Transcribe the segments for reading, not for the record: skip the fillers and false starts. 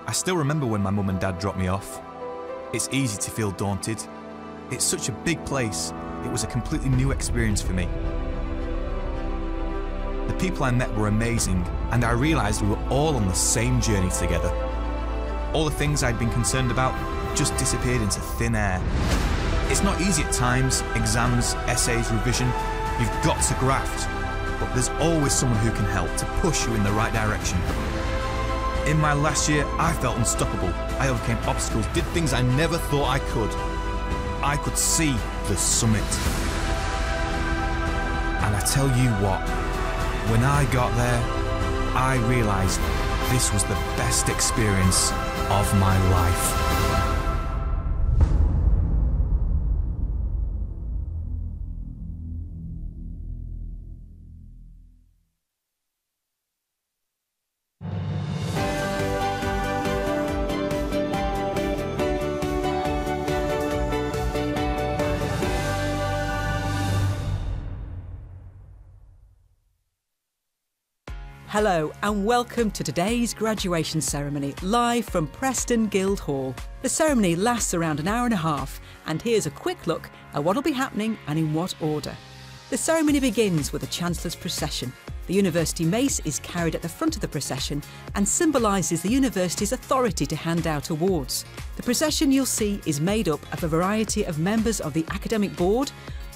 I still remember when my mum and dad dropped me off. It's easy to feel daunted. It's such a big place, it was a completely new experience for me. The people I met were amazing, and I realised we were all on the same journey together. All the things I'd been concerned about just disappeared into thin air. It's not easy at times, exams, essays, revision, you've got to graft, but there's always someone who can help to push you in the right direction. In my last year, I felt unstoppable. I overcame obstacles, did things I never thought I could. I could see the summit. And I tell you what, when I got there, I realised this was the best experience of my life. Hello and welcome to today's graduation ceremony, live from Preston Guildhall. The ceremony lasts around an hour and a half, and here's a quick look at what will be happening and in what order. The ceremony begins with the Chancellor's procession. The University mace is carried at the front of the procession and symbolises the University's authority to hand out awards. The procession you'll see is made up of a variety of members of the Academic Board,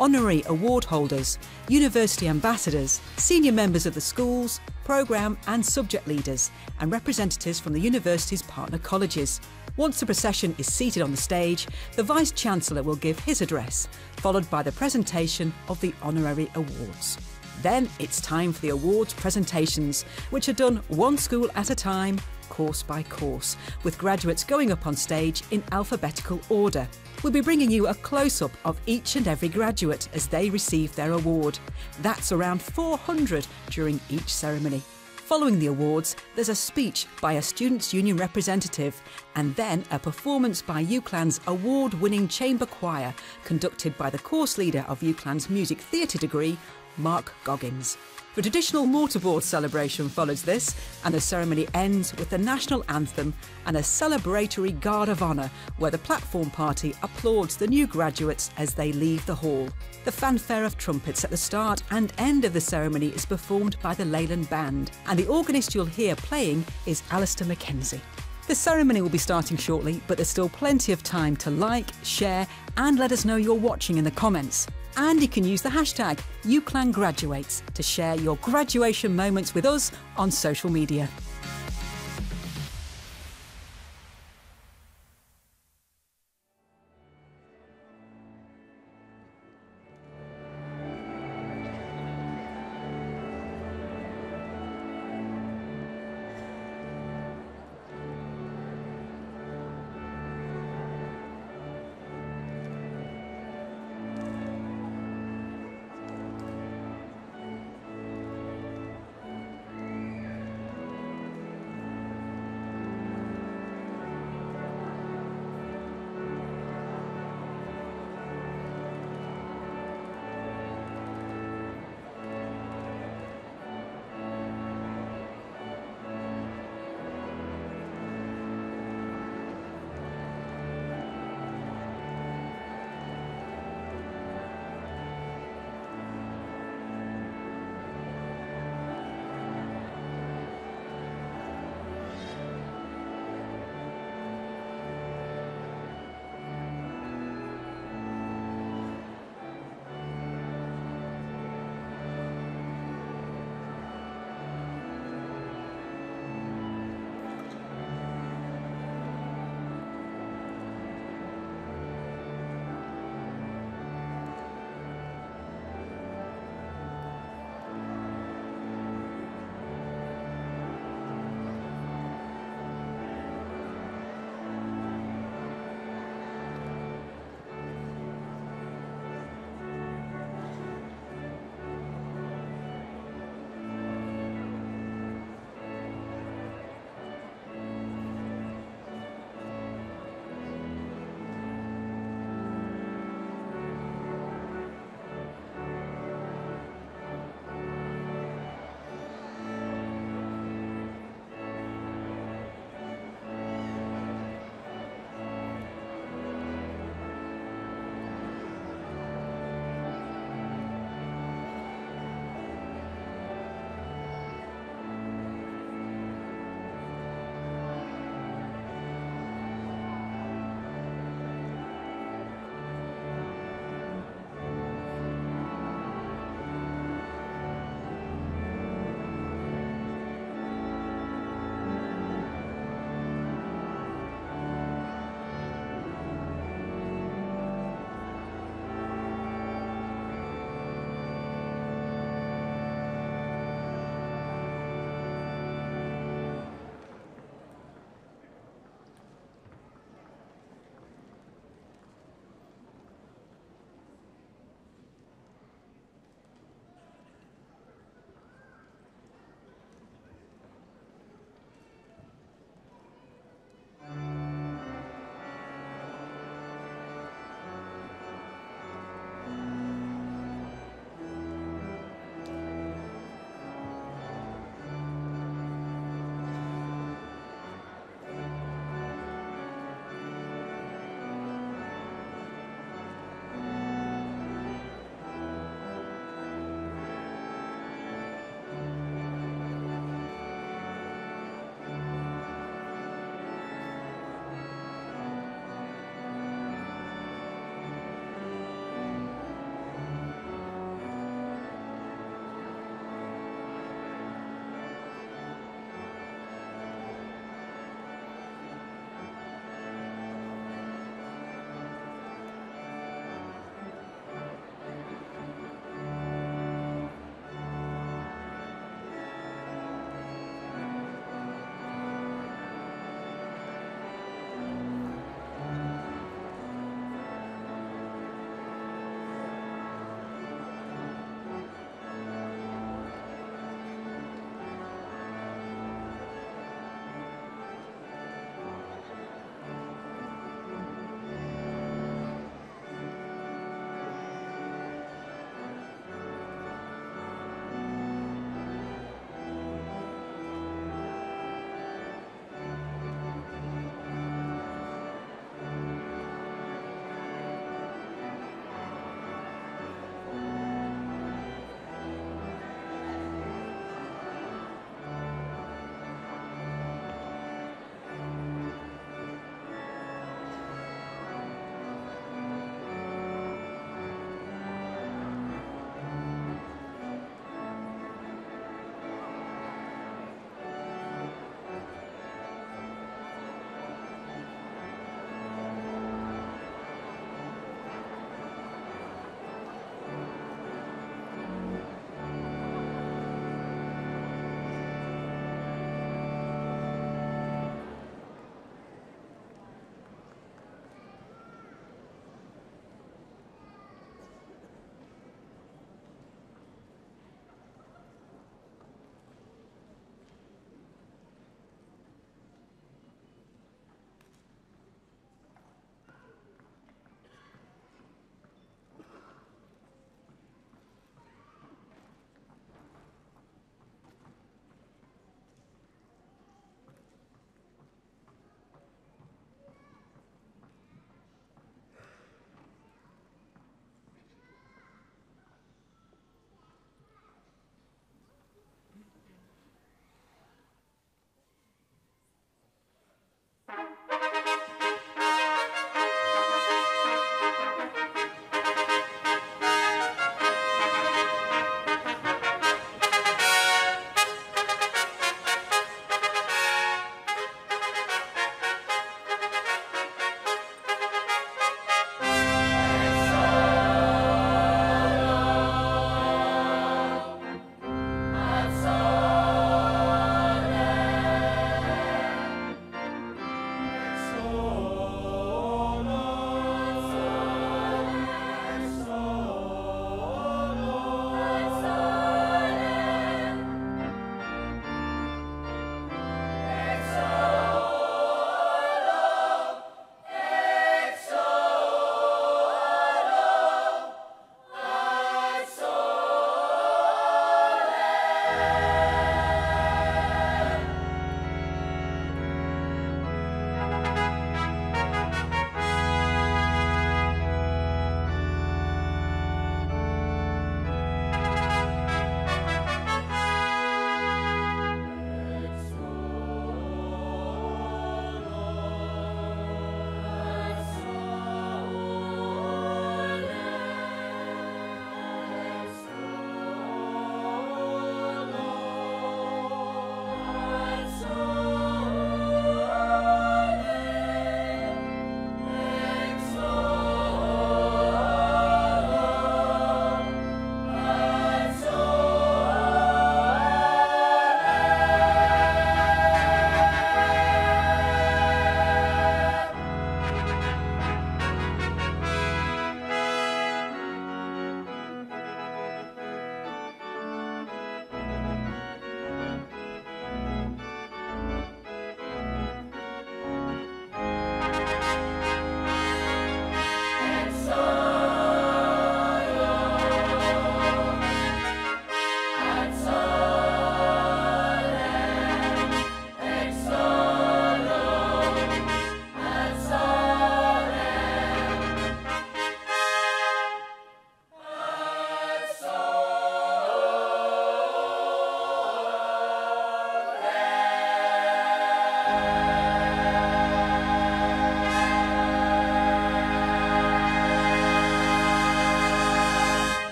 honorary award holders, university ambassadors, senior members of the schools, programme and subject leaders, and representatives from the university's partner colleges. Once the procession is seated on the stage, the Vice-Chancellor will give his address, followed by the presentation of the honorary awards. Then it's time for the awards presentations, which are done one school at a time, course by course, with graduates going up on stage in alphabetical order. We'll be bringing you a close-up of each and every graduate as they receive their award. That's around 400 during each ceremony. Following the awards, there's a speech by a Students' Union representative and then a performance by UCLan's award-winning chamber choir, conducted by the course leader of UCLan's music theatre degree, Mark Goggins. The traditional mortarboard celebration follows this, and the ceremony ends with the national anthem and a celebratory guard of honour, where the platform party applauds the new graduates as they leave the hall. The fanfare of trumpets at the start and end of the ceremony is performed by the Leyland Band, and the organist you'll hear playing is Alistair Mackenzie. The ceremony will be starting shortly, but there's still plenty of time to like, share and let us know you're watching in the comments. And you can use the hashtag UCLan Graduates to share your graduation moments with us on social media.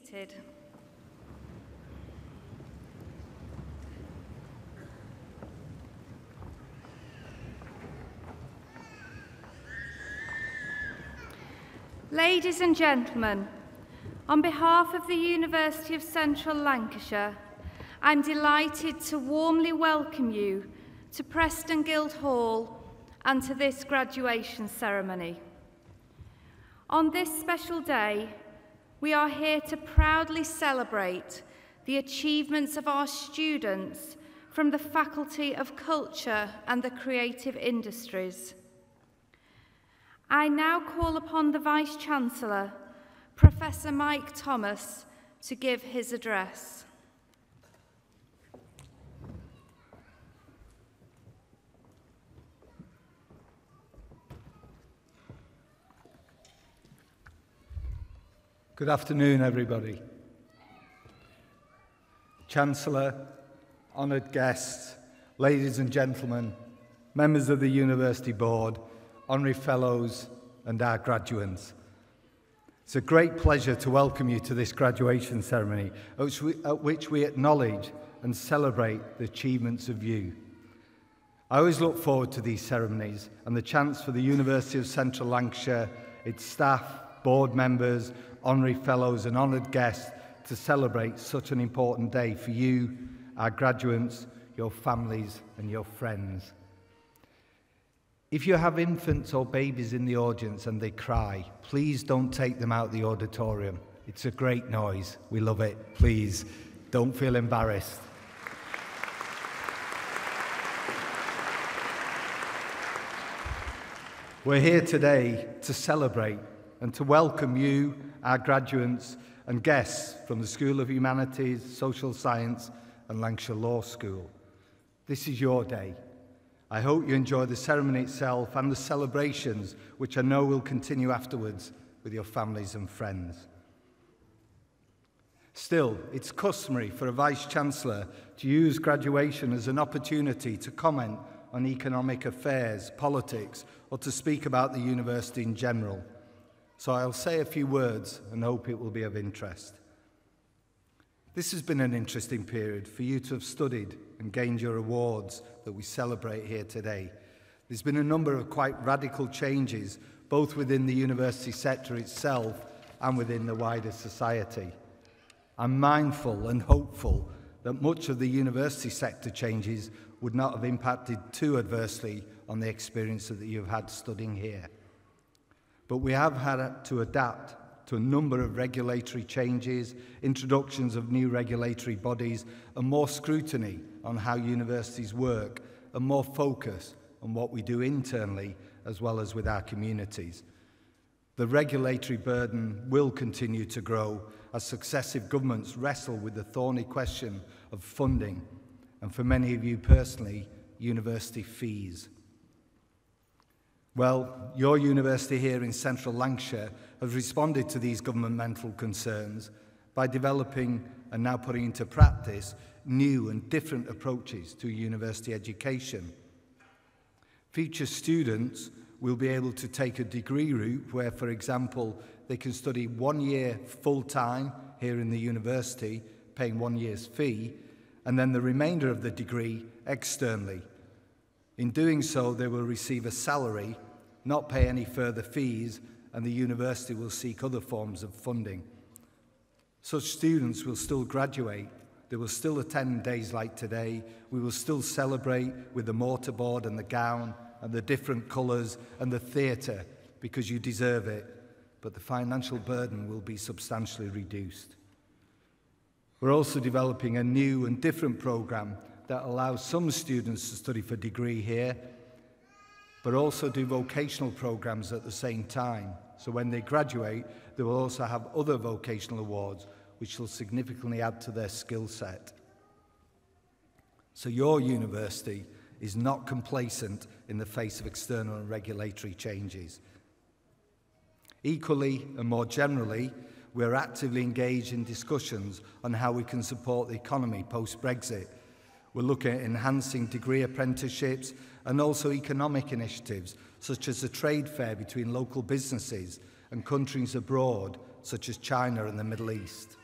seated. Ladies and gentlemen, on behalf of the University of Central Lancashire, I'm delighted to warmly welcome you to Preston Guildhall and to this graduation ceremony. On this special day, we are here to proudly celebrate the achievements of our students from the Faculty of Culture and the Creative Industries. I now call upon the Vice-Chancellor, Professor Mike Thomas, to give his address. Good afternoon, everybody. Chancellor, honoured guests, ladies and gentlemen, members of the University Board, honorary fellows and our graduates. It's a great pleasure to welcome you to this graduation ceremony at which we acknowledge and celebrate the achievements of you. I always look forward to these ceremonies and the chance for the University of Central Lancashire, its staff, board members, honorary fellows and honoured guests to celebrate such an important day for you, our graduates, your families and your friends. If you have infants or babies in the audience and they cry, please don't take them out the auditorium. It's a great noise. We love it. Please, don't feel embarrassed. We're here today to celebrate and to welcome you, our graduates and guests from the School of Humanities, Social Science and Lancashire Law School. This is your day. I hope you enjoy the ceremony itself and the celebrations, which I know will continue afterwards with your families and friends. Still, it's customary for a Vice-Chancellor to use graduation as an opportunity to comment on economic affairs, politics, or to speak about the university in general. So I'll say a few words and hope it will be of interest. This has been an interesting period for you to have studied and gained your awards that we celebrate here today. There's been a number of quite radical changes, both within the university sector itself and within the wider society. I'm mindful and hopeful that much of the university sector changes would not have impacted too adversely on the experience that you've had studying here. But we have had to adapt to a number of regulatory changes, introductions of new regulatory bodies, and more scrutiny on how universities work, and more focus on what we do internally as well as with our communities. The regulatory burden will continue to grow as successive governments wrestle with the thorny question of funding, and for many of you personally, university fees. Well, your university here in Central Lancashire has responded to these governmental concerns by developing and now putting into practice new and different approaches to university education. Future students will be able to take a degree route where, for example, they can study 1 year full-time here in the university, paying 1 year's fee, and then the remainder of the degree externally. In doing so, they will receive a salary, not pay any further fees, and the university will seek other forms of funding. Such students will still graduate. They will still attend days like today. We will still celebrate with the mortarboard and the gown and the different colours and the theatre because you deserve it, but the financial burden will be substantially reduced. We're also developing a new and different programme that allows some students to study for degree here, but also do vocational programmes at the same time. So when they graduate, they will also have other vocational awards, which will significantly add to their skill set. So your university is not complacent in the face of external and regulatory changes. Equally, and more generally, we're actively engaged in discussions on how we can support the economy post-Brexit. We're looking at enhancing degree apprenticeships and also economic initiatives, such as a trade fair between local businesses and countries abroad, such as China and the Middle East.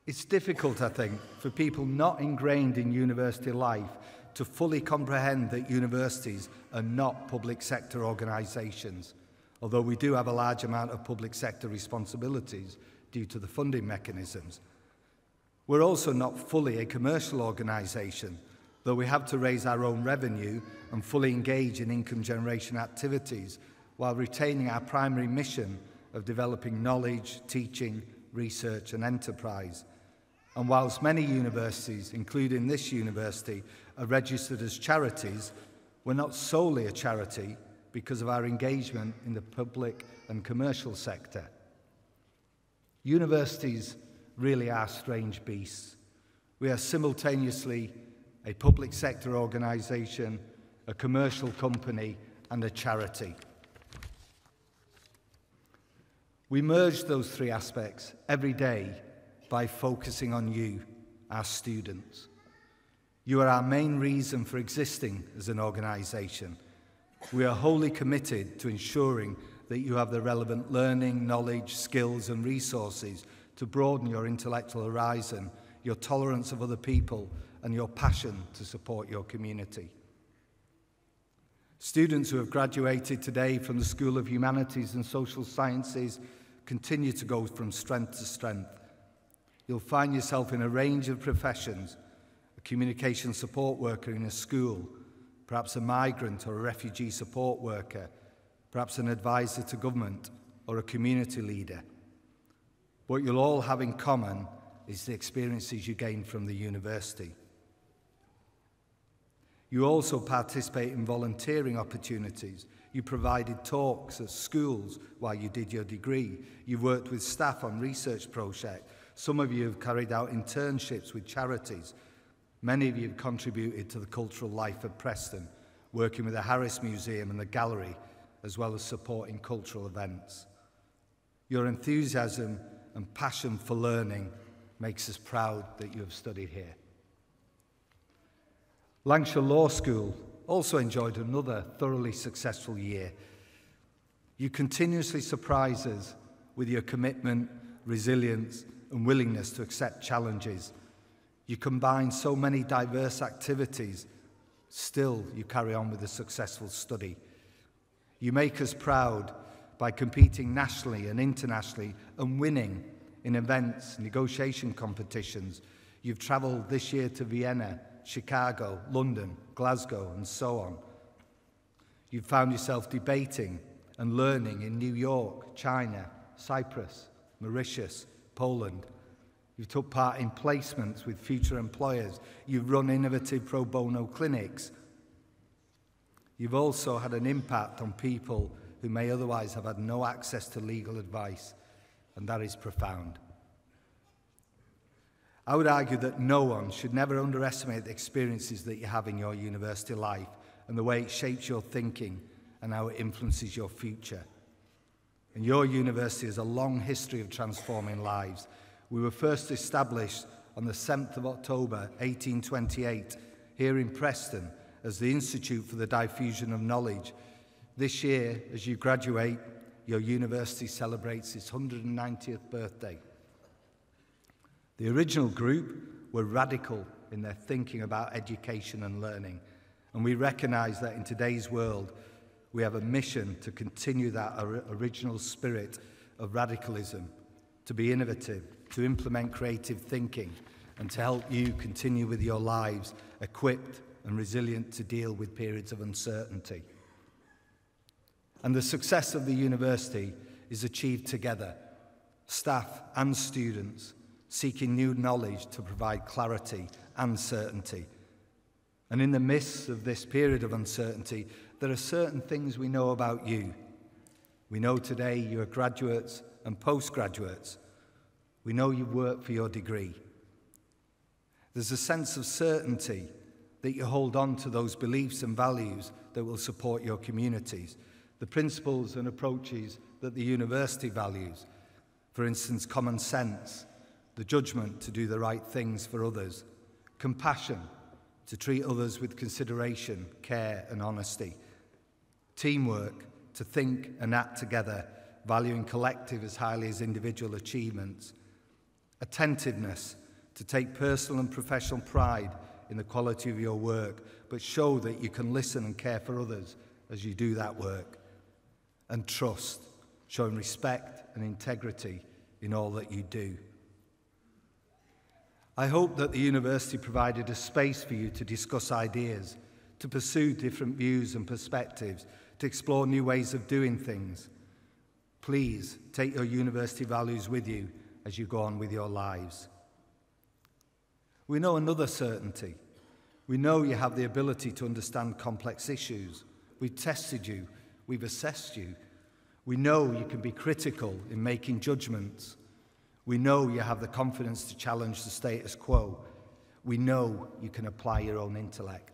It's difficult, I think, for people not ingrained in university life to fully comprehend that universities are not public sector organisations, although we do have a large amount of public sector responsibilities due to the funding mechanisms. We're also not fully a commercial organisation, though we have to raise our own revenue and fully engage in income generation activities while retaining our primary mission of developing knowledge, teaching, research and enterprise. And whilst many universities, including this university, are registered as charities, we're not solely a charity because of our engagement in the public and commercial sector. Universities really are strange beasts. We are simultaneously a public sector organisation, a commercial company and a charity. We merge those three aspects every day by focusing on you, our students. You are our main reason for existing as an organisation. We are wholly committed to ensuring that you have the relevant learning, knowledge, skills and resources to broaden your intellectual horizon, your tolerance of other people and your passion to support your community. Students who have graduated today from the School of Humanities and Social Sciences continue to go from strength to strength. You'll find yourself in a range of professions, a communication support worker in a school, perhaps a migrant or a refugee support worker, perhaps an advisor to government or a community leader. What you'll all have in common is the experiences you gain from the university. You also participate in volunteering opportunities. You provided talks at schools while you did your degree. You worked with staff on research projects. Some of you have carried out internships with charities. Many of you have contributed to the cultural life of Preston, working with the Harris Museum and the Gallery, as well as supporting cultural events. Your enthusiasm and passion for learning makes us proud that you have studied here. Lancashire Law School also enjoyed another thoroughly successful year. You continuously surprise us with your commitment, resilience, and willingness to accept challenges. You combine so many diverse activities, still you carry on with a successful study. You make us proud by competing nationally and internationally and winning in events, negotiation competitions. You've travelled this year to Vienna, Chicago, London, Glasgow, and so on. You've found yourself debating and learning in New York, China, Cyprus, Mauritius, Poland. You've took part in placements with future employers. You've run innovative pro bono clinics. You've also had an impact on people who may otherwise have had no access to legal advice, and that is profound. I would argue that no one should never underestimate the experiences that you have in your university life and the way it shapes your thinking and how it influences your future. And your university has a long history of transforming lives. We were first established on the 7th of October 1828 here in Preston as the Institute for the Diffusion of Knowledge. This year, as you graduate, your university celebrates its 190th birthday. The original group were radical in their thinking about education and learning, and we recognise that in today's world we have a mission to continue that original spirit of radicalism, to be innovative, to implement creative thinking, and to help you continue with your lives equipped and resilient to deal with periods of uncertainty. And the success of the university is achieved together, staff and students, seeking new knowledge to provide clarity and certainty. And in the midst of this period of uncertainty, there are certain things we know about you. We know today you are graduates and postgraduates. We know you work for your degree. There's a sense of certainty that you hold on to those beliefs and values that will support your communities, the principles and approaches that the university values, for instance, common sense, the judgment to do the right things for others, compassion, to treat others with consideration, care and honesty, teamwork, to think and act together, valuing collective as highly as individual achievements, attentiveness to take personal and professional pride in the quality of your work, but show that you can listen and care for others as you do that work, and trust, showing respect and integrity in all that you do. I hope that the university provided a space for you to discuss ideas, to pursue different views and perspectives, to explore new ways of doing things. Please take your university values with you as you go on with your lives. We know another certainty. We know you have the ability to understand complex issues. We've tested you. We've assessed you. We know you can be critical in making judgments. We know you have the confidence to challenge the status quo. We know you can apply your own intellect.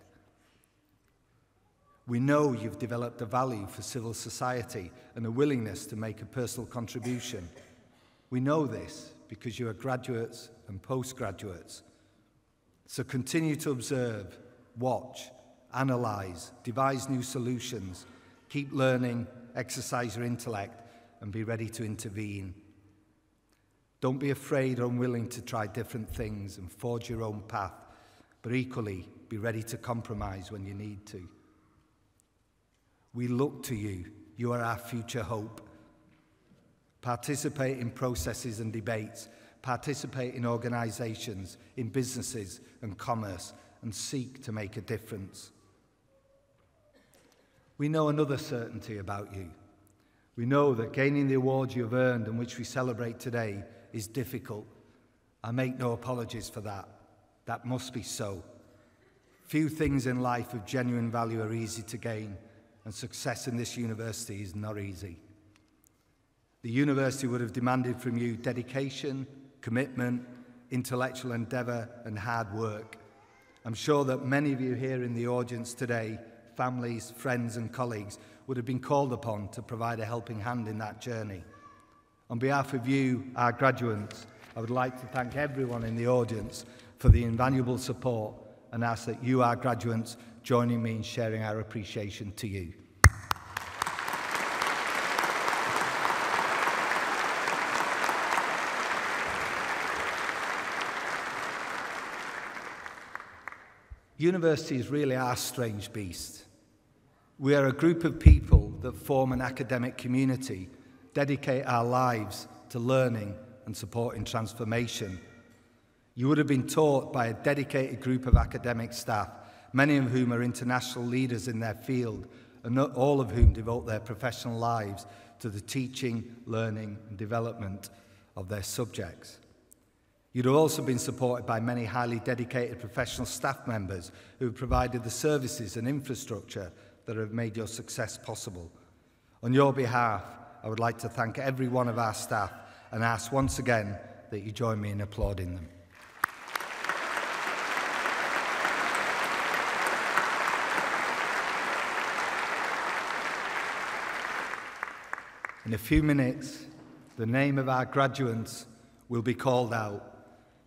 We know you've developed a value for civil society and a willingness to make a personal contribution. We know this because you are graduates and postgraduates. So continue to observe, watch, analyse, devise new solutions, keep learning, exercise your intellect, and be ready to intervene. Don't be afraid or unwilling to try different things and forge your own path, but equally be ready to compromise when you need to. We look to you. You are our future hope. Participate in processes and debates. Participate in organisations, in businesses and commerce, and seek to make a difference. We know another certainty about you. We know that gaining the awards you have earned and which we celebrate today is difficult. I make no apologies for that. That must be so. Few things in life of genuine value are easy to gain, and success in this university is not easy. The university would have demanded from you dedication, commitment, intellectual endeavour, and hard work. I'm sure that many of you here in the audience today, families, friends and colleagues, would have been called upon to provide a helping hand in that journey. On behalf of you, our graduates, I would like to thank everyone in the audience for the invaluable support and ask that you, our graduates, joining me in sharing our appreciation to you. Universities really are strange beasts. We are a group of people that form an academic community, dedicate our lives to learning and supporting transformation. You would have been taught by a dedicated group of academic staff, many of whom are international leaders in their field, and not all of whom devote their professional lives to the teaching, learning, and development of their subjects. You'd have also been supported by many highly dedicated professional staff members who have provided the services and infrastructure that have made your success possible. On your behalf, I would like to thank every one of our staff and ask once again that you join me in applauding them. In a few minutes, the name of our graduates will be called out,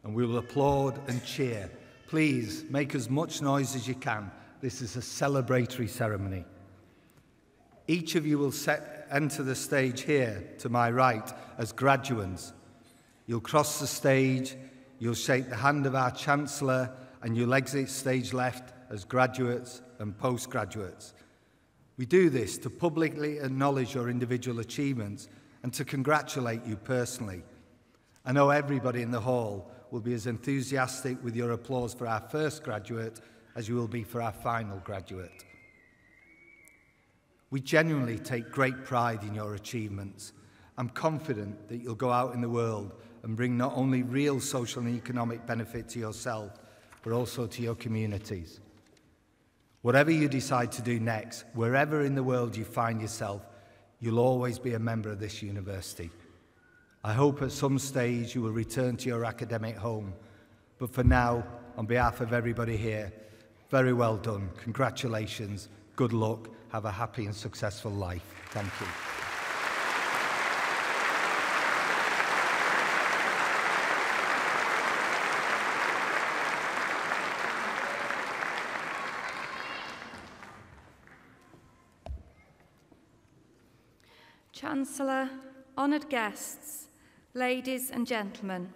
and we will applaud and cheer. Please make as much noise as you can. This is a celebratory ceremony. Each of you will enter the stage here to my right as graduates. You'll cross the stage, you'll shake the hand of our Chancellor, and you'll exit stage left as graduates and postgraduates. We do this to publicly acknowledge your individual achievements and to congratulate you personally. I know everybody in the hall will be as enthusiastic with your applause for our first graduate as you will be for our final graduate. We genuinely take great pride in your achievements. I'm confident that you'll go out in the world and bring not only real social and economic benefit to yourself, but also to your communities. Whatever you decide to do next, wherever in the world you find yourself, you'll always be a member of this university. I hope at some stage you will return to your academic home. But for now, on behalf of everybody here, very well done. Congratulations. Good luck. Have a happy and successful life. Thank you. Chancellor, honoured guests, ladies and gentlemen,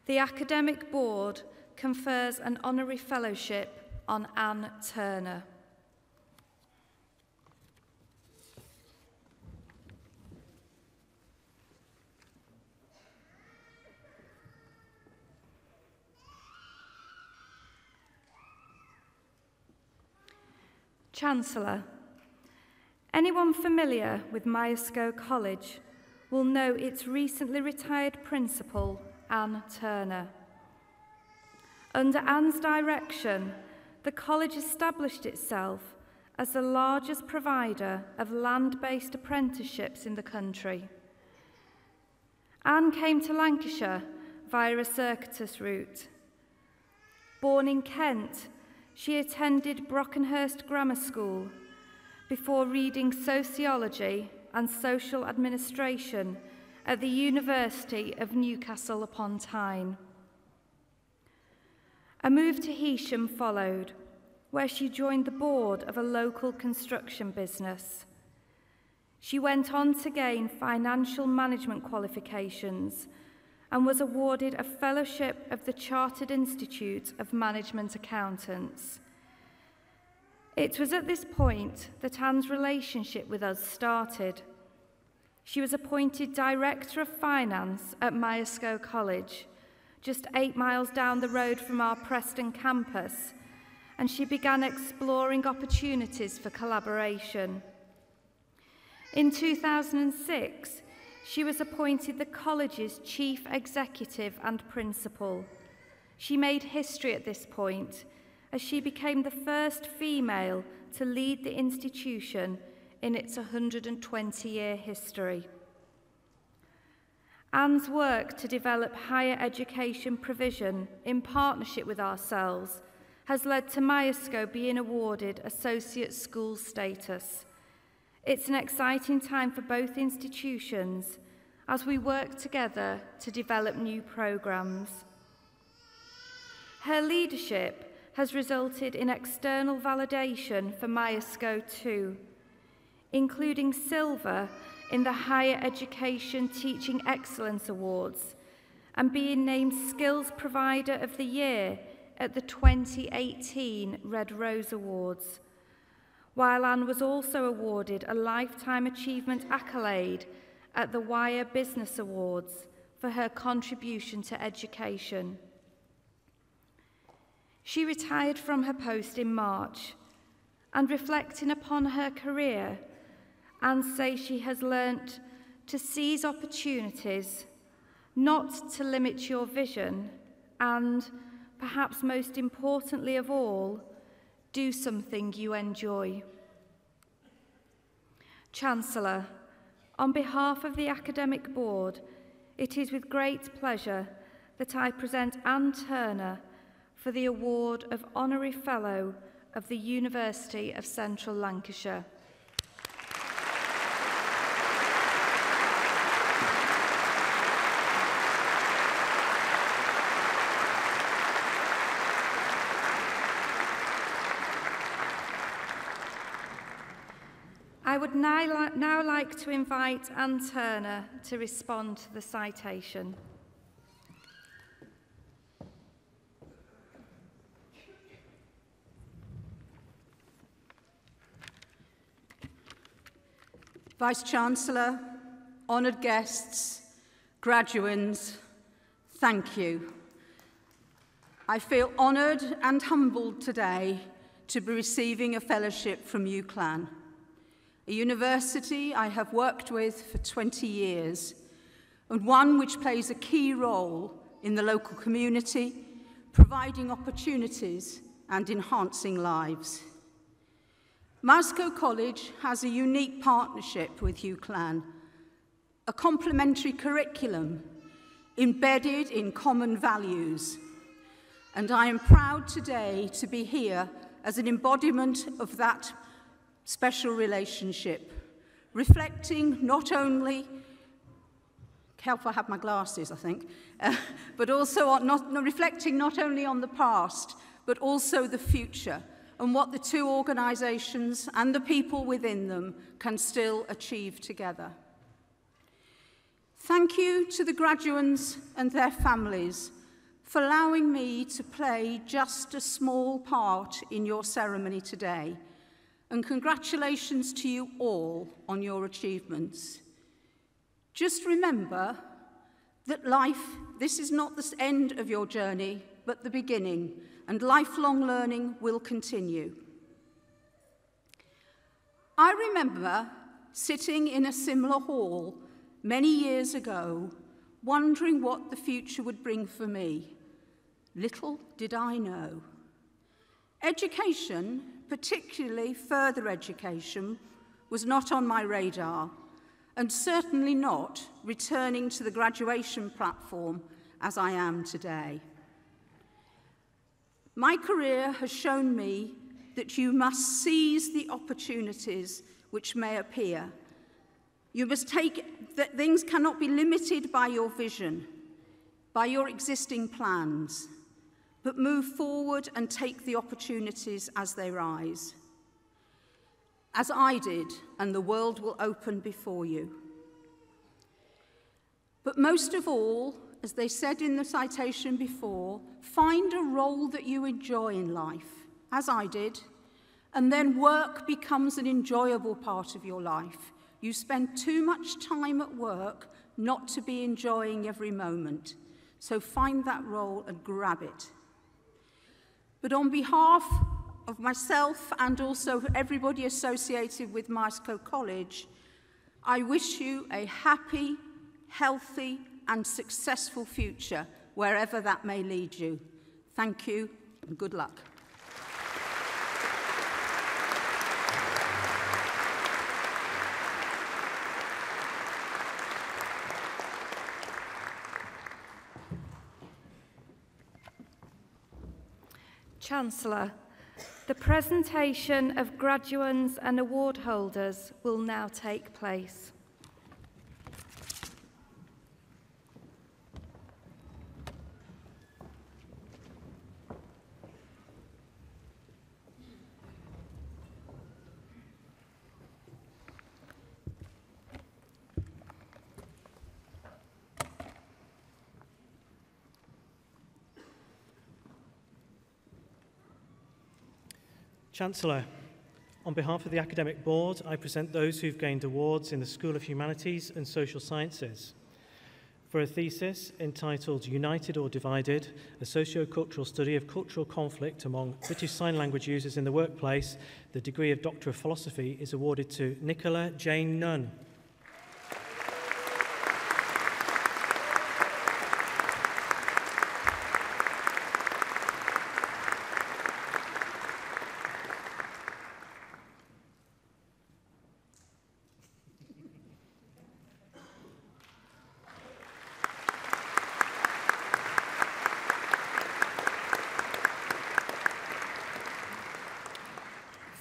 the Academic Board confers an honorary fellowship on Anne Turner. Chancellor, anyone familiar with Myerscough College will know its recently retired principal, Anne Turner. Under Anne's direction, the college established itself as the largest provider of land-based apprenticeships in the country. Anne came to Lancashire via a circuitous route. Born in Kent, she attended Brockenhurst Grammar School before reading sociology and social administration at the University of Newcastle upon Tyne. A move to Heysham followed, where she joined the board of a local construction business. She went on to gain financial management qualifications and was awarded a fellowship of the Chartered Institute of Management Accountants. It was at this point that Anne's relationship with us started. She was appointed Director of Finance at Myerscough College, just 8 miles down the road from our Preston campus, and she began exploring opportunities for collaboration. In 2006, she was appointed the college's Chief Executive and Principal. She made history at this point, as she became the first female to lead the institution in its 120-year history. Anne's work to develop higher education provision in partnership with ourselves has led to Myerscough being awarded Associate School status. It's an exciting time for both institutions as we work together to develop new programmes. Her leadership has resulted in external validation for Myerscough too, including silver in the Higher Education Teaching Excellence Awards and being named Skills Provider of the Year at the 2018 Red Rose Awards, while Anne was also awarded a Lifetime Achievement accolade at the Wire Business Awards for her contribution to education. She retired from her post in March, and reflecting upon her career, Anne says she has learnt to seize opportunities, not to limit your vision, and, perhaps most importantly of all, do something you enjoy. Chancellor, on behalf of the Academic Board, it is with great pleasure that I present Anne Turner for the award of Honorary Fellow of the University of Central Lancashire. I would now like to invite Anne Turner to respond to the citation. Vice-Chancellor, honoured guests, graduands, thank you. I feel honoured and humbled today to be receiving a fellowship from UCLan, a university I have worked with for 20 years, and one which plays a key role in the local community, providing opportunities and enhancing lives. Myerscough College has a unique partnership with UCLan, a complementary curriculum embedded in common values, and I am proud today to be here as an embodiment of that special relationship, reflecting not only, careful I have my glasses I think, but also reflecting not only on the past, but also the future, and what the two organisations and the people within them can still achieve together. Thank you to the graduates and their families for allowing me to play just a small part in your ceremony today. And congratulations to you all on your achievements. Just remember that life, this is not the end of your journey, but the beginning, and lifelong learning will continue. I remember sitting in a similar hall many years ago, wondering what the future would bring for me. Little did I know. Education, particularly further education, was not on my radar, and certainly not returning to the graduation platform as I am today. My career has shown me that you must seize the opportunities which may appear. You must take that things cannot be limited by your vision, by your existing plans, but move forward and take the opportunities as they rise. As I did, and the world will open before you. But most of all, as they said in the citation before, find a role that you enjoy in life, as I did, and then work becomes an enjoyable part of your life. You spend too much time at work not to be enjoying every moment. So find that role and grab it. But on behalf of myself and also everybody associated with Maesco College, I wish you a happy, healthy, and successful future, wherever that may lead you. Thank you, and good luck. Chancellor, the presentation of graduands and award holders will now take place. Chancellor, on behalf of the Academic Board, I present those who've gained awards in the School of Humanities and Social Sciences. For a thesis entitled United or Divided, a socio-cultural study of cultural conflict among British Sign Language users in the workplace, the degree of Doctor of Philosophy is awarded to Nicola Jane Nunn.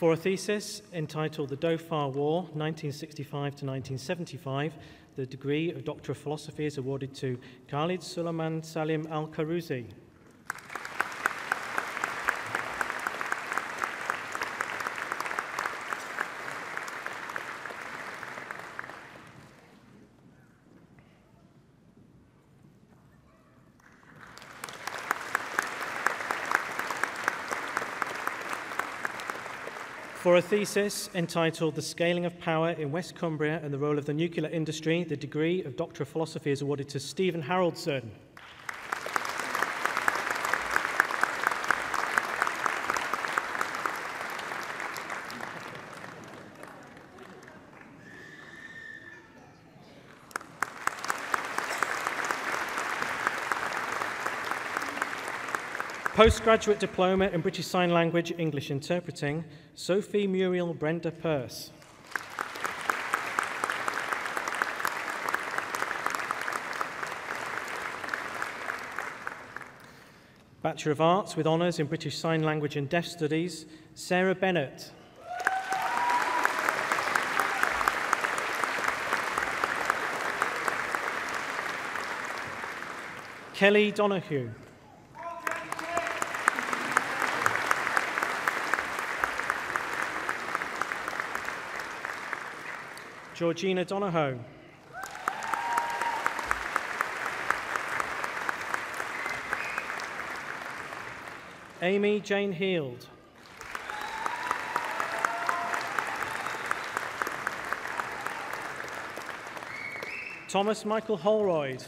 For a thesis entitled The Dhofar War, 1965 to 1975, the degree of Doctor of Philosophy is awarded to Khalid Suleiman Salim Al-Karouzi. For a thesis entitled The Scaling of Power in West Cumbria and the Role of the Nuclear Industry, the degree of Doctor of Philosophy is awarded to Stephen Haroldson. Postgraduate Diploma in British Sign Language English Interpreting, Sophie Muriel Brenda Peirce. Bachelor of Arts with Honours in British Sign Language and Deaf Studies, Sarah Bennett. Kelly Donahue. Georgina Donahoe. Amy Jane Heald. Thomas Michael Holroyd.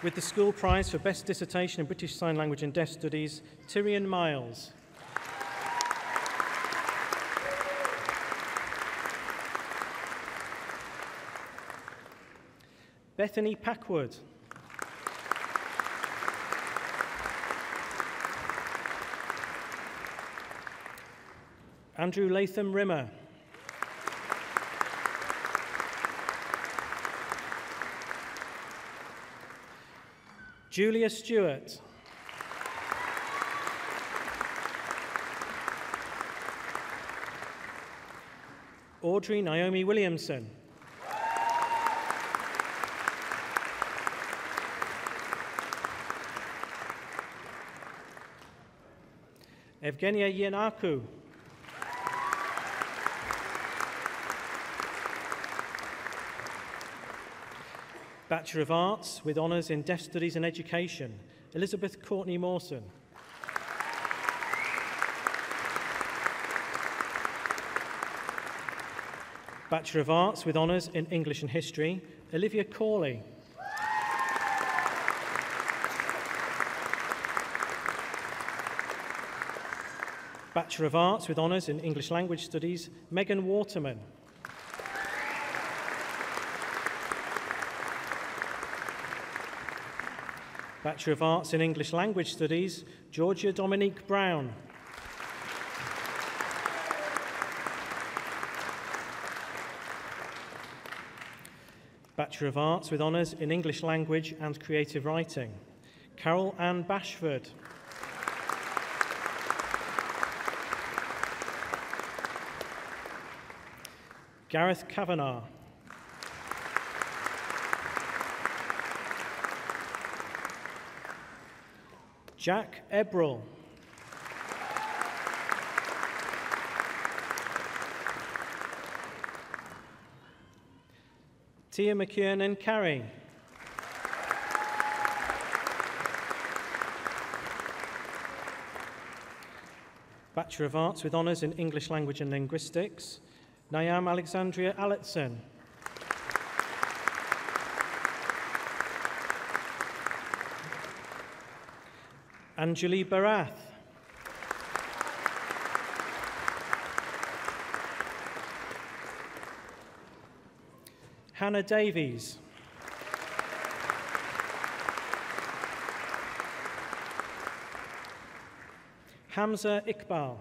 With the school prize for Best Dissertation in British Sign Language and Deaf Studies, Tyrion Miles. Bethany Packwood. Andrew Latham Rimmer. Julia Stewart. Audrey Naomi Williamson. Evgenia Yanaku. Bachelor of Arts with honours in Deaf Studies and Education, Elizabeth Courtney Mawson. Bachelor of Arts with honours in English and History, Olivia Corley. Bachelor of Arts with honours in English Language Studies, Megan Waterman. Bachelor of Arts in English Language Studies, Georgia Dominique Brown. Bachelor of Arts with honours in English Language and Creative Writing, Carol Ann Bashford. Gareth Kavanagh. Jack Ebrell. Tia McKiernan Carey. Bachelor of Arts with honours in English Language and Linguistics, Niam Alexandria Allotson. Anjali Barath. Hannah Davies. Hamza Iqbal.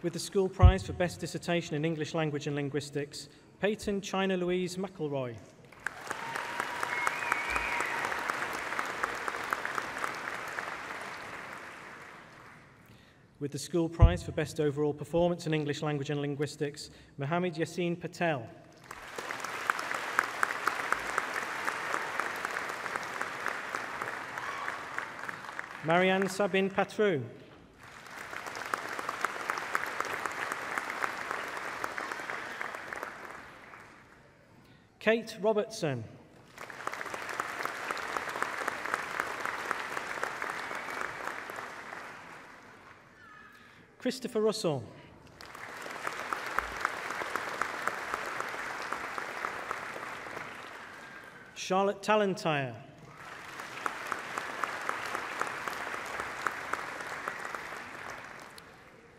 With the school prize for Best Dissertation in English Language and Linguistics, Peyton China Louise McElroy. With the school prize for Best Overall Performance in English Language and Linguistics, Mohammed Yassin Patel. Marianne Sabin Patrou. Kate Robertson. Christopher Russell. Charlotte Talentire.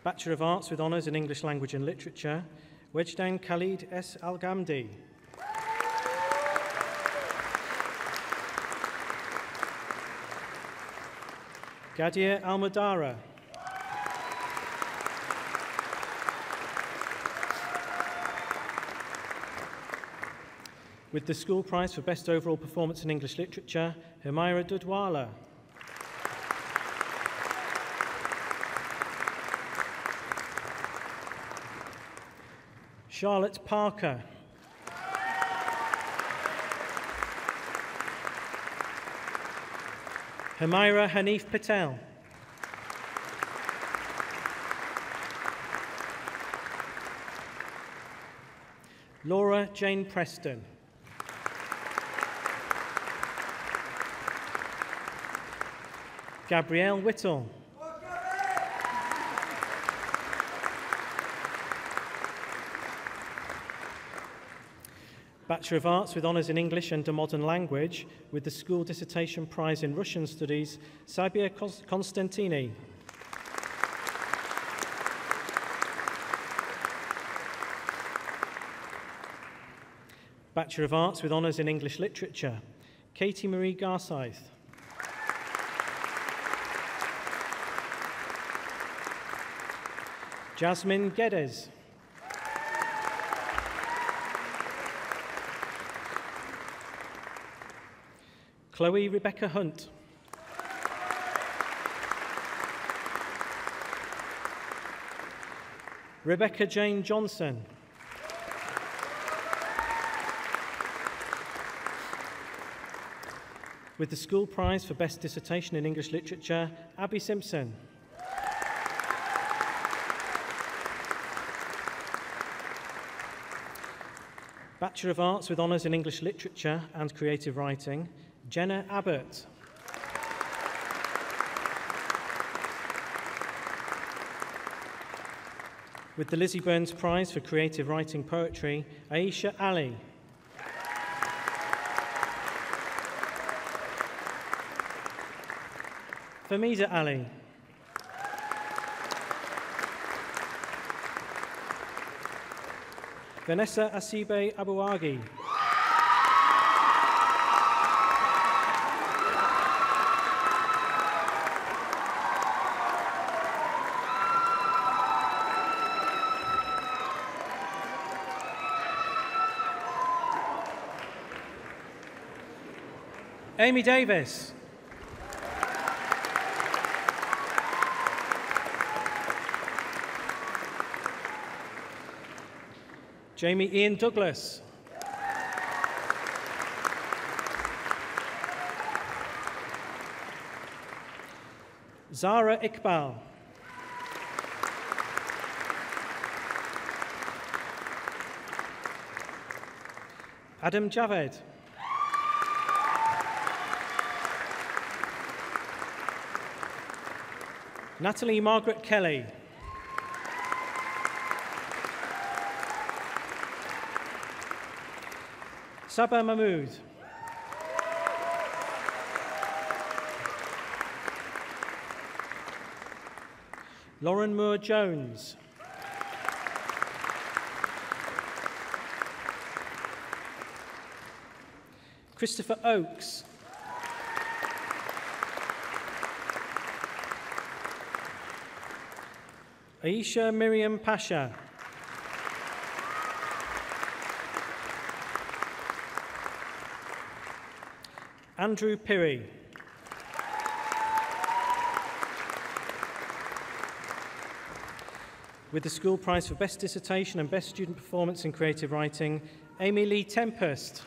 Bachelor of Arts with honours in English Language and Literature, Wejdan Khalid S. Al-Ghamdi. Gadia Almadara. With the school prize for Best Overall Performance in English Literature, Humaira Dudwala. Charlotte Parker. Humaira Hanif Patel. Laura Jane Preston. Gabrielle Whittle. Bachelor of Arts with Honours in English and a Modern Language with the School Dissertation Prize in Russian Studies, Sabia Konstantini. Bachelor of Arts with Honours in English Literature, Katie Marie Garsythe. Jasmine Geddes. Chloe Rebecca Hunt. Rebecca Jane Johnson. With the School Prize for Best Dissertation in English Literature, Abby Simpson. Bachelor of Arts with Honours in English Literature and Creative Writing, Jenna Abbott. With the Lizzie Burns Prize for Creative Writing Poetry, Aisha Ali. Famida Ali. Vanessa Asibe Abuagi. Amy Davis. Jamie Ian Douglas. Zara Iqbal. Adam Javed. Natalie Margaret Kelly. Saba Mahmood. Lauren Moore Jones. Christopher Oakes. Aisha Miriam Pasha. Andrew Pirry. With the School Prize for Best Dissertation and Best Student Performance in Creative Writing, Amy Lee Tempest.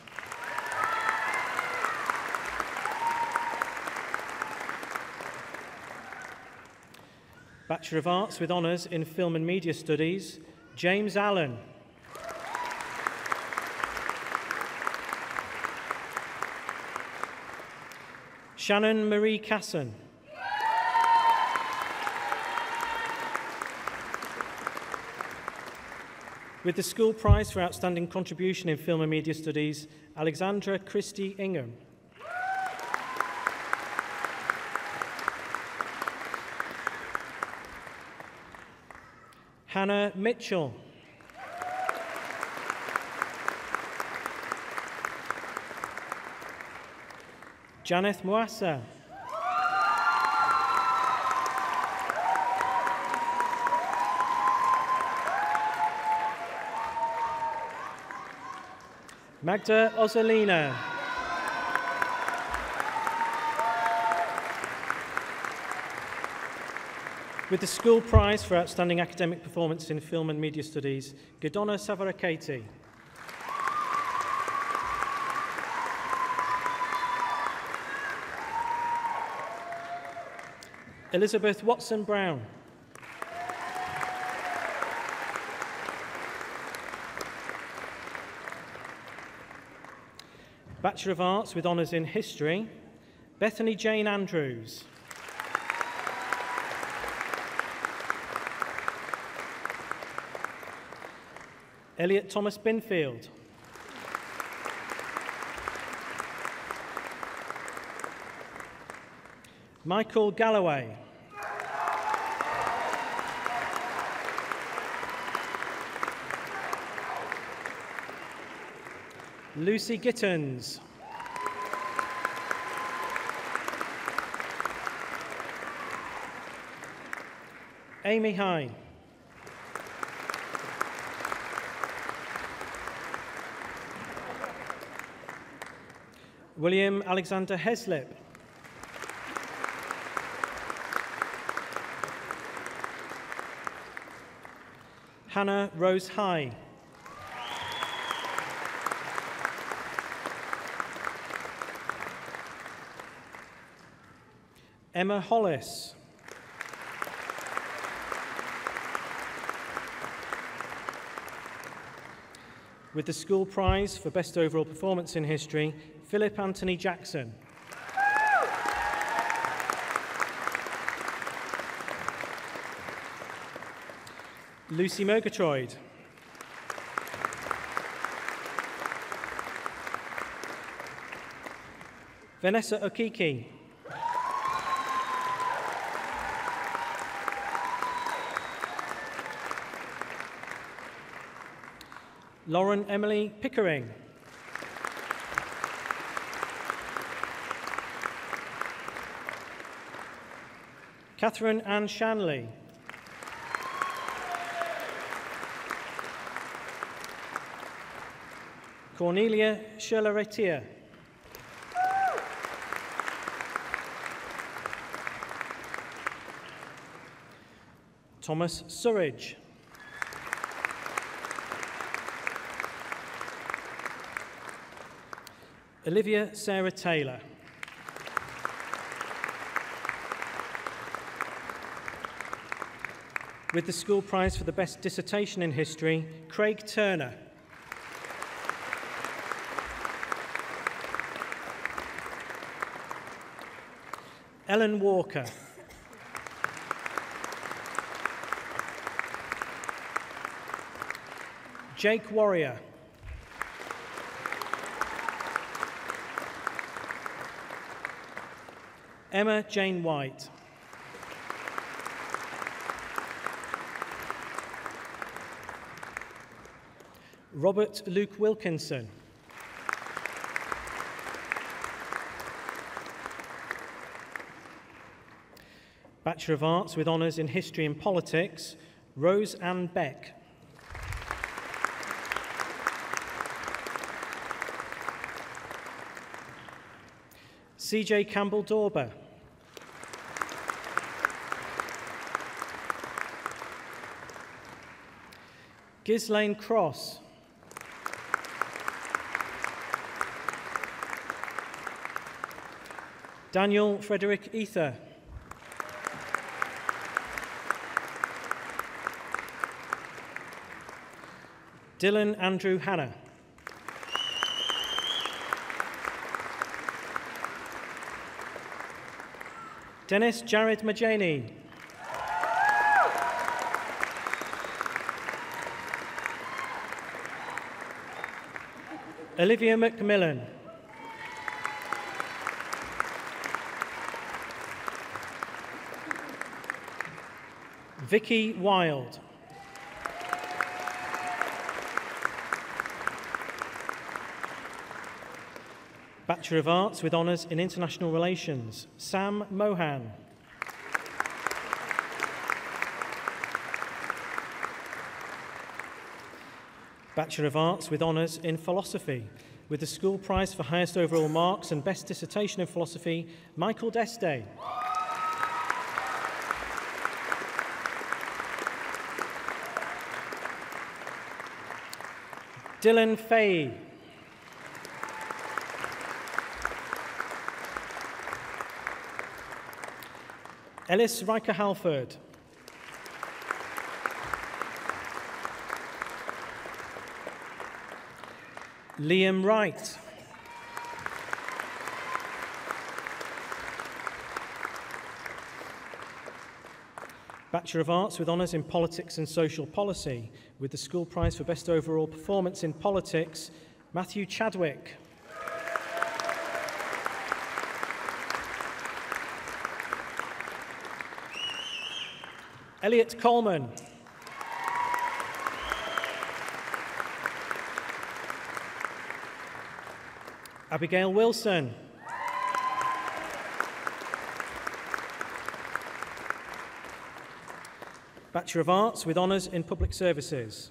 Bachelor of Arts with Honours in Film and Media Studies, James Allen. Shannon Marie Casson. With the School Prize for Outstanding Contribution in Film and Media Studies, Alexandra Christie Ingham. Hannah Mitchell. Janeth Mwasa. Magda Ozolina. With the School Prize for Outstanding Academic Performance in Film and Media Studies, Gadona Savarakati. Elizabeth Watson-Brown. Bachelor of Arts with honours in History, Bethany Jane Andrews. Elliot Thomas Binfield. Michael Galloway. Lucy Gittins. Amy Hine. William Alexander Heslip. Hannah Rose High. Emma Hollis. With the school prize for Best Overall Performance in History, Philip Anthony Jackson. Lucy Murgatroyd. Vanessa Okiki. Lauren Emily Pickering. Catherine Ann Shanley. Cornelia Schiller-Retier. Thomas Surridge. Olivia Sarah Taylor. With the school prize for the best dissertation in history, Craig Turner. Ellen Walker. Jake Warrior. Emma Jane White. Robert Luke Wilkinson. Bachelor of Arts with honours in History and Politics, Rose Ann Beck. CJ Campbell-Dorber. Ghislaine Cross. Daniel Frederick Ether. Dylan Andrew Hanna. Dennis Jared Majani. Olivia McMillan. Vicky Wild. Bachelor of Arts with honours in International Relations, Sam Mohan. Bachelor of Arts with honours in Philosophy, with the school prize for highest overall marks and best dissertation in philosophy, Michael Deste. Dylan Fay. Ellis Riker Halford. Liam Wright. Bachelor of Arts with honours in Politics and Social Policy, with the school prize for Best Overall Performance in Politics, Matthew Chadwick. Elliot Coleman. Abigail Wilson. Bachelor of Arts with honours in Public Services,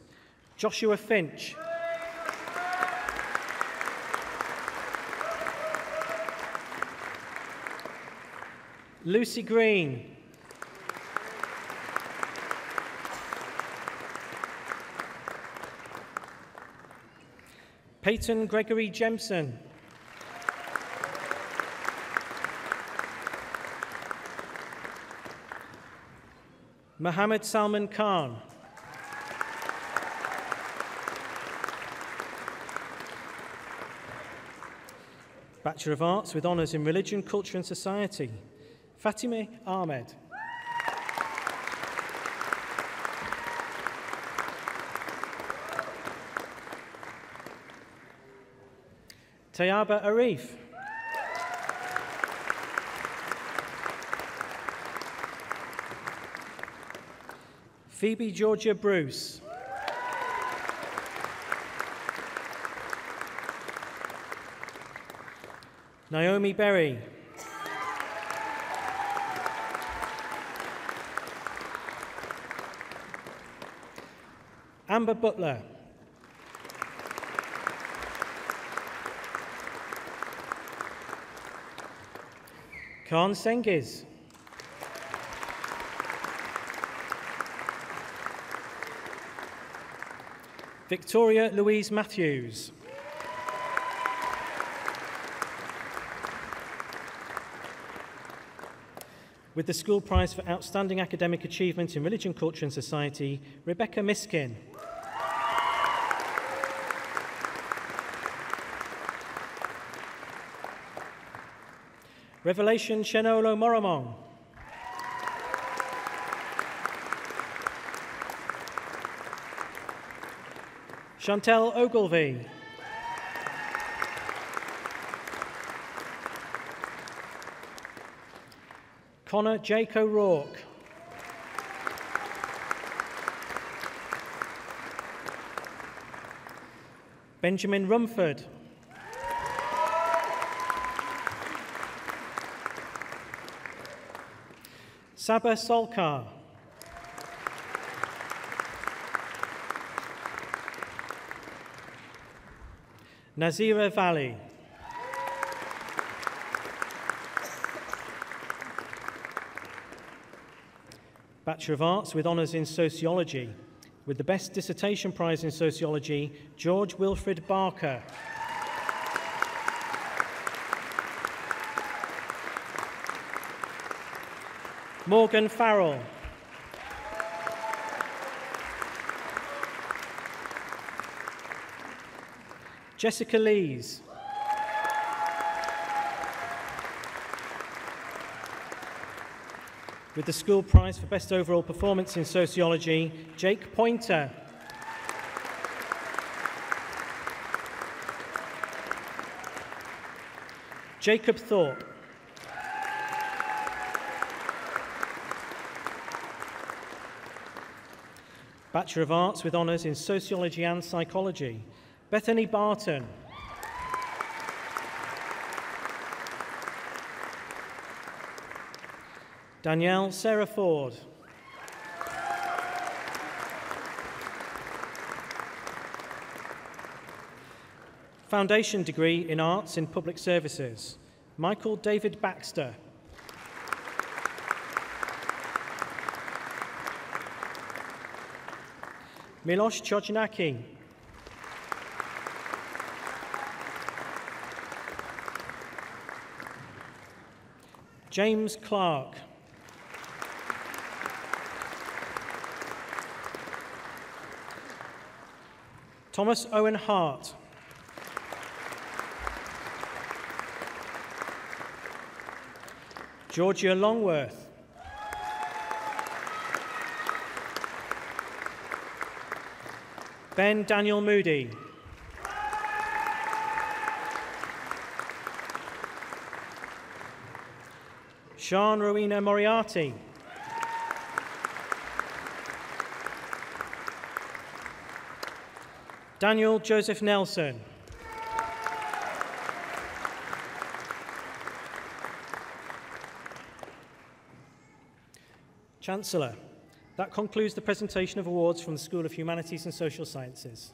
Joshua Finch. Lucy Green. Peyton Gregory Jemson. Mohammed Salman Khan. Bachelor of Arts with honours in Religion, Culture and Society, Fatima Ahmed. Tayaba Arif. Phoebe Georgia Bruce. Naomi Berry. Amber Butler. Khan Sengiz. Victoria Louise Matthews. With the school prize for Outstanding Academic Achievement in Religion, Culture and Society, Rebecca Miskin. Revelation Shenolo Moromong. Chantel Ogilvie. Connor Jake O'Rourke. Benjamin Rumford. Saba Solkar. Nazira Valley. Bachelor of Arts with honours in Sociology, with the Best Dissertation Prize in Sociology, George Wilfred Barker. Morgan Farrell. Jessica Lees. With the school prize for Best Overall Performance in Sociology, Jake Pointer. Jacob Thorpe. Bachelor of Arts with honours in Sociology and Psychology, Bethany Barton. Danielle Sarah Ford. Foundation degree in Arts in Public Services, Michael David Baxter. Miloš Chochnaki. James Clark. Thomas Owen Hart. Georgia Longworth. Ben Daniel Moody. Sian Rowena Moriarty. Daniel Joseph Nelson. Chancellor, that concludes the presentation of awards from the School of Humanities and Social Sciences.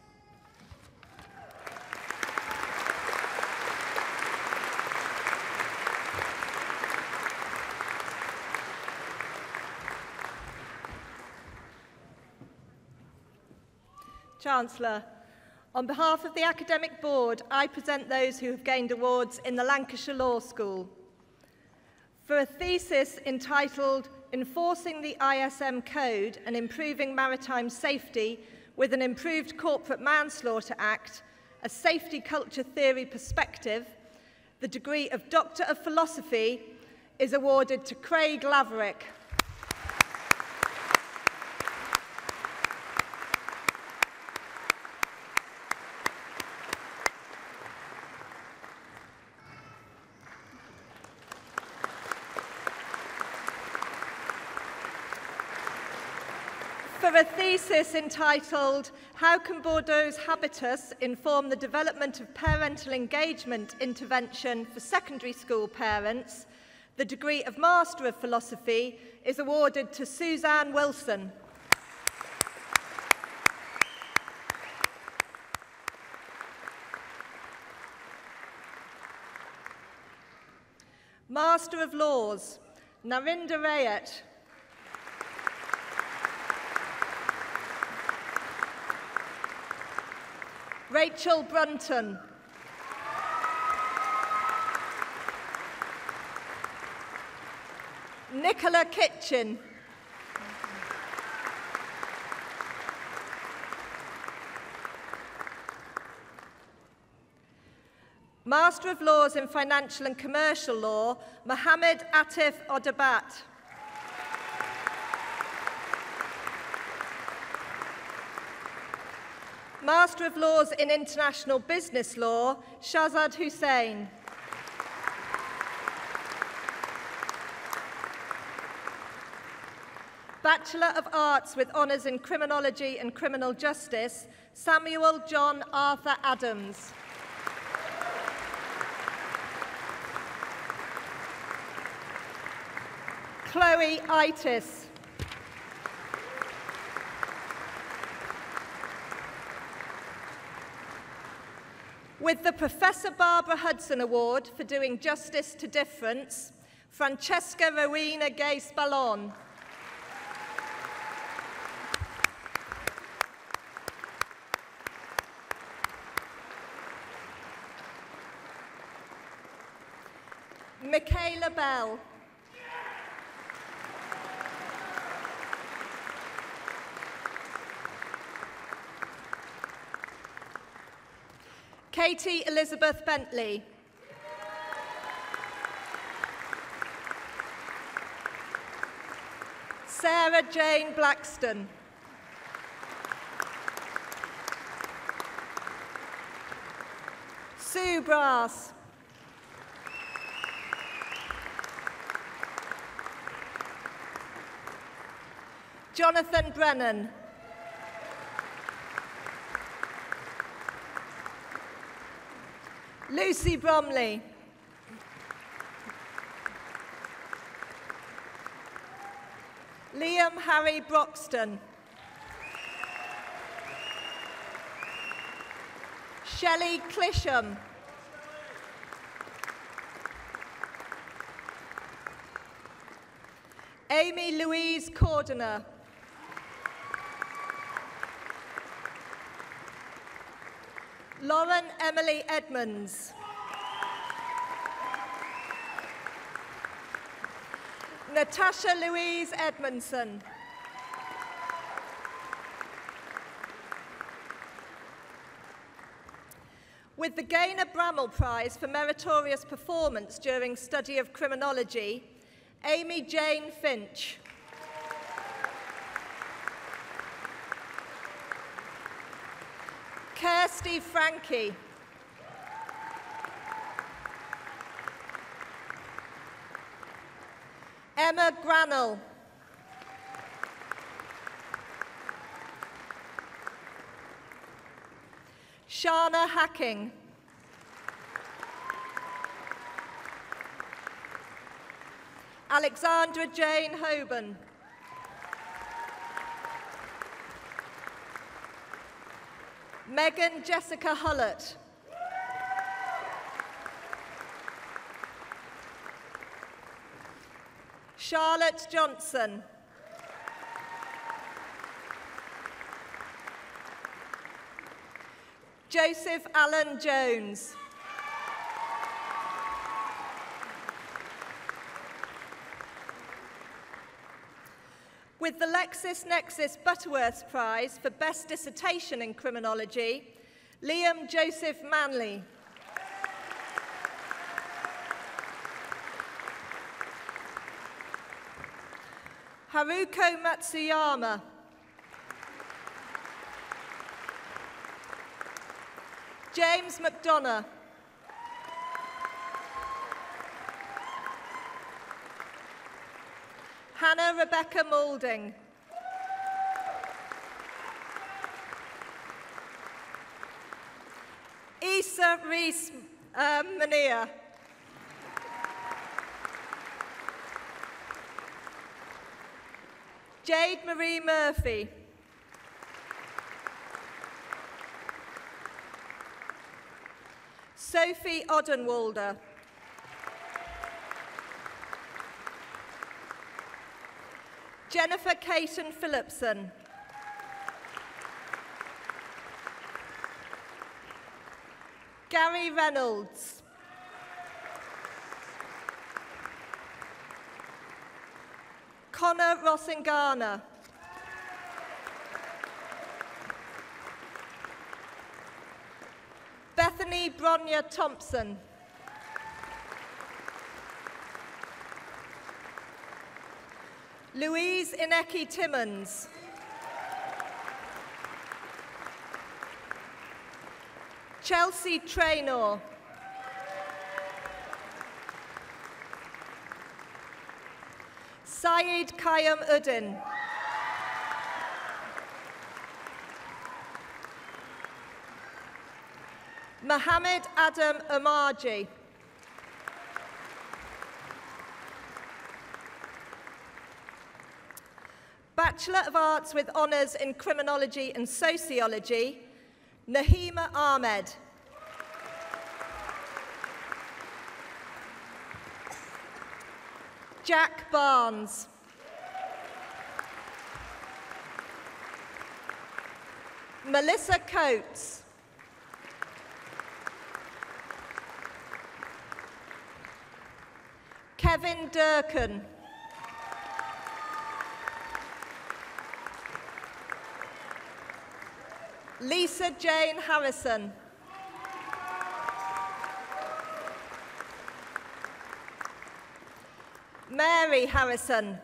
Chancellor, on behalf of the Academic Board, I present those who have gained awards in the Lancashire Law School. For a thesis entitled Enforcing the ISM Code and Improving Maritime Safety with an Improved Corporate Manslaughter Act, a Safety Culture Theory Perspective, the degree of Doctor of Philosophy is awarded to Craig Laverick. For a thesis entitled, How Can Bordeaux's Habitus Inform the Development of Parental Engagement Intervention for Secondary School Parents, the degree of Master of Philosophy is awarded to Suzanne Wilson. Master of Laws, Narinda Rayat. Rachel Brunton. Nicola Kitchen. Master of Laws in Financial and Commercial Law, Mohammed Atif Odabat. Master of Laws in International Business Law, Shahzad Hussain. Bachelor of Arts with Honours in Criminology and Criminal Justice, Samuel John Arthur Adams. Chloe Itis. With the Professor Barbara Hudson Award for doing justice to difference, Francesca Rowena Gay-Spallon. Michaela Bell. Katie Elizabeth Bentley. Sarah Jane Blackston. Sue Brass. Jonathan Brennan. Lucy Bromley. Liam Harry Broxton. Shelley Clisham. Amy Louise Cordoner. Lauren Emily Edmonds. Natasha Louise Edmondson. With the Gaynor Bramall Prize for Meritorious Performance during study of criminology, Amy Jane Finch. Kirsty Frankie. Emma Granell. Shana Hacking. Alexandra Jane Hoban. Megan Jessica Hullett. Charlotte Johnson. Joseph Allen Jones. With the LexisNexis Butterworth Prize for Best Dissertation in Criminology, Liam Joseph Manley. Haruko Matsuyama. James McDonough. Hannah Rebecca Moulding. Issa Rees Mania. Jade Marie Murphy. Sophie Odenwalder. Jennifer Caton Phillipson. Gary Reynolds. Connor Rossingana. Bethany Bronya Thompson. Louise Ineki Timmons. Chelsea Traynor. Saeed Kayam Uddin. Mohammed Adam Umarji. Bachelor of Arts with Honours in Criminology and Sociology, Nahima Ahmed. Jack Barnes. Melissa Coates. Kevin Durkin. Lisa Jane Harrison. Mary Harrison.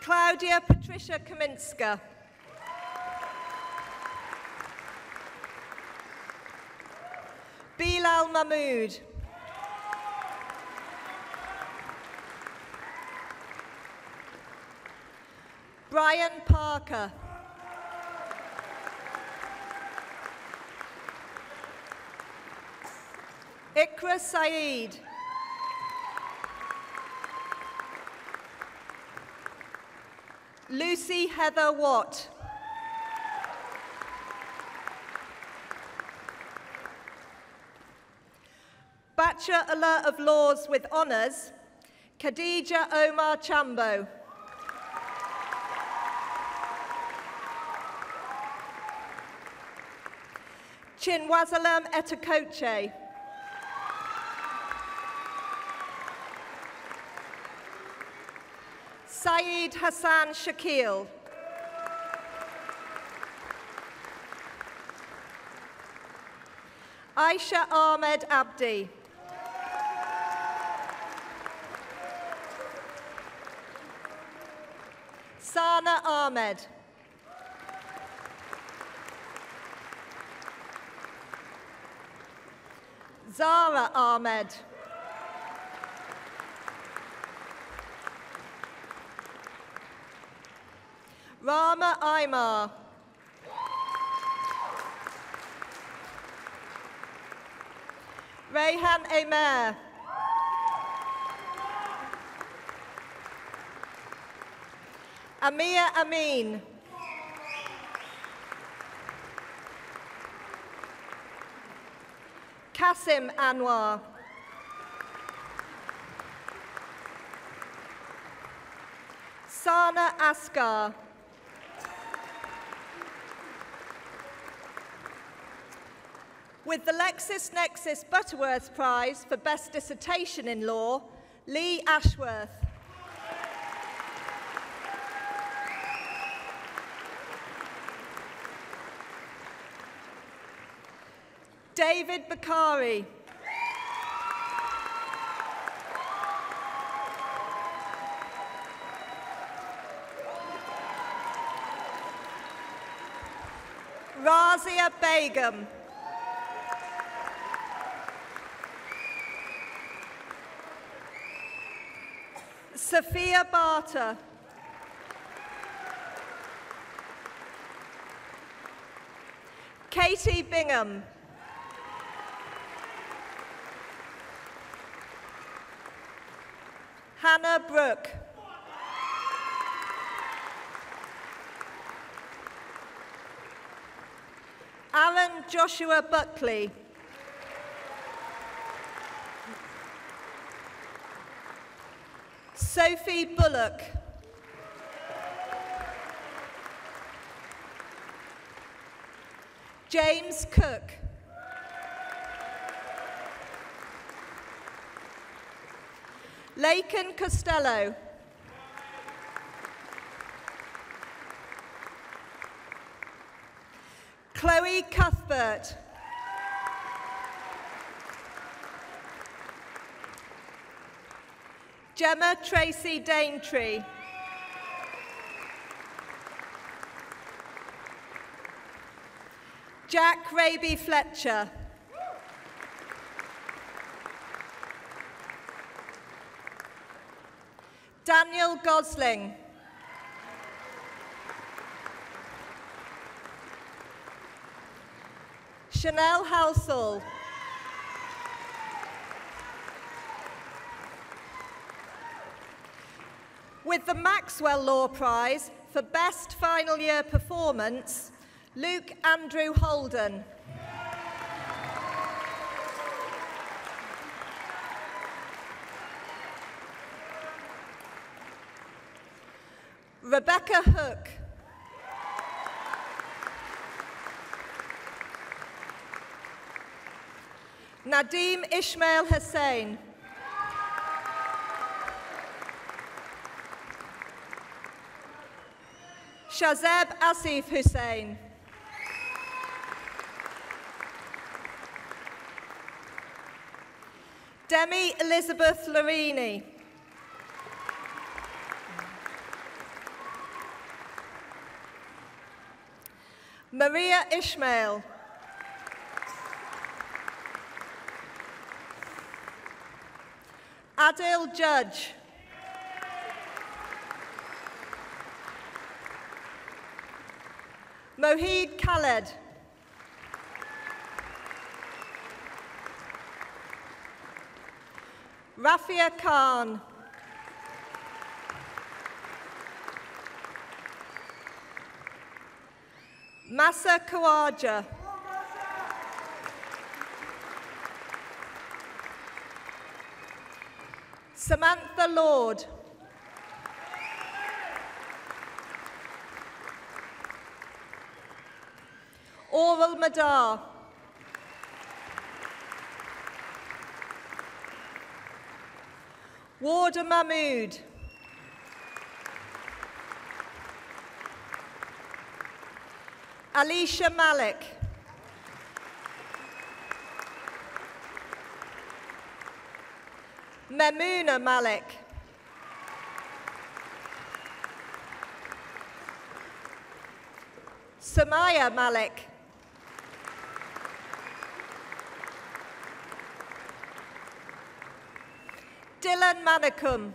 Claudia Patricia Kaminska. Bilal Mahmood. Brian Parker. Ikra Saeed. Lucy Heather Watt. Bachelor of Laws with Honours, Khadija Omar Chambo. Chinwasalam Etakoche. Saeed Hassan Shakil. Aisha Ahmed Abdi. Sana Ahmed. Zara Ahmed. Rama Aymar. Rayhan Amer. Amir Amin. Kasim Anwar. Sana Asghar. With the LexisNexis Butterworth Prize for Best Dissertation in Law, Lee Ashworth. David Bakari. Razia Begum. Sophia Barter. Katie Bingham. Hannah Brooke. Alan Joshua Buckley. Sophie Bullock. James Cook. Laken Costello. Chloe Cuthbert. Gemma Tracy Daintree. Jack Raby Fletcher. Daniel Gosling. Chanel Halsall. With the Maxwell Law Prize for Best Final Year Performance, Luke Andrew Holden. Rebecca Hook. Nadeem Ishmael Hussain. Shazeb Asif Hussain. Demi Elizabeth Larini. Maria Ishmael. Adil Judge. Mohid Khaled. Rafia Khan. Massa Kawaja. Samantha Lord. Oral Madar. Warda Mahmood. Alicia Malik. Memuna Malik. Samaya Malik. Dylan Manikum.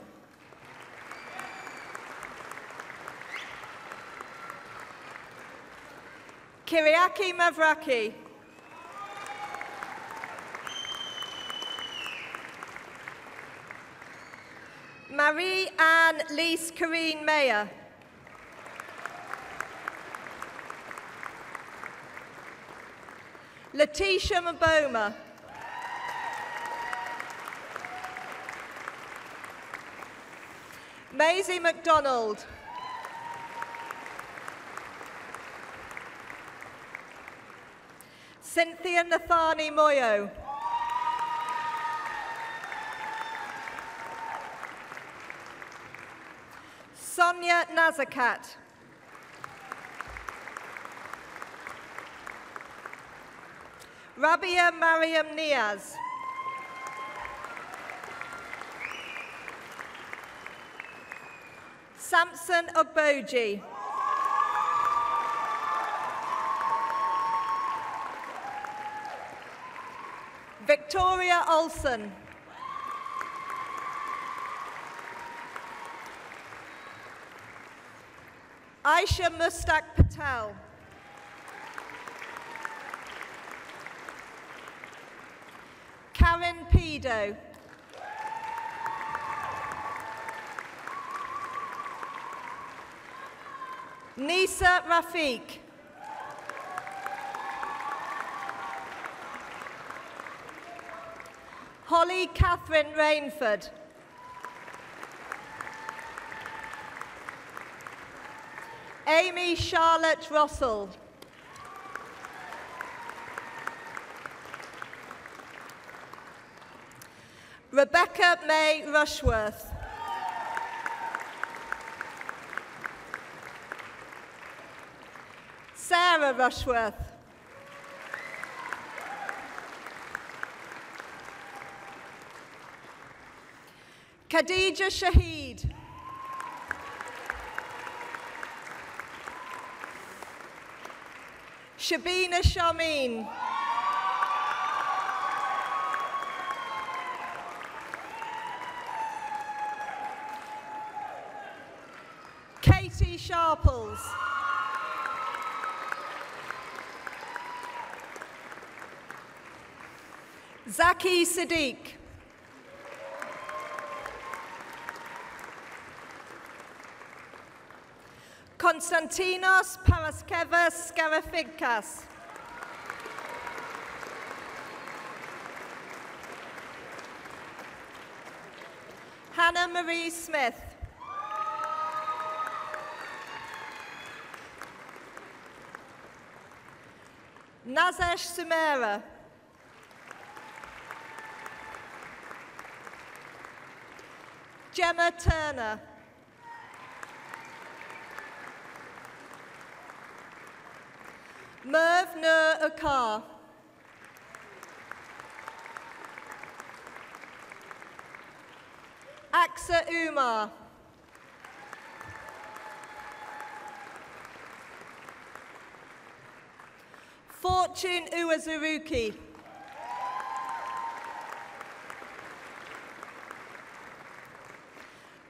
Kiriaki Mavraki. Marie-Anne Lise Karine Mayer. Letitia Maboma. Maisie MacDonald. Cynthia Nathani Moyo. Sonia Nazakat. Rabia Mariam Niaz. Samson Ogboji. Victoria Olsen. Aisha Mustaq Patel. Karen Pido. Nisa Rafiq. Holly Catherine Rainford. Amy Charlotte Russell. Rebecca May Rushworth. Sarah Rushworth. Khadija Shahid. Shabina Shameen. Katie Sharples. Zaki Siddiq. Konstantinos Paraskevas Skarafikas. Hannah Marie Smith. Nazesh Sumera. Gemma Turner. Merv Nur Akar. Aksa Umar. Fortune Uwazuruki.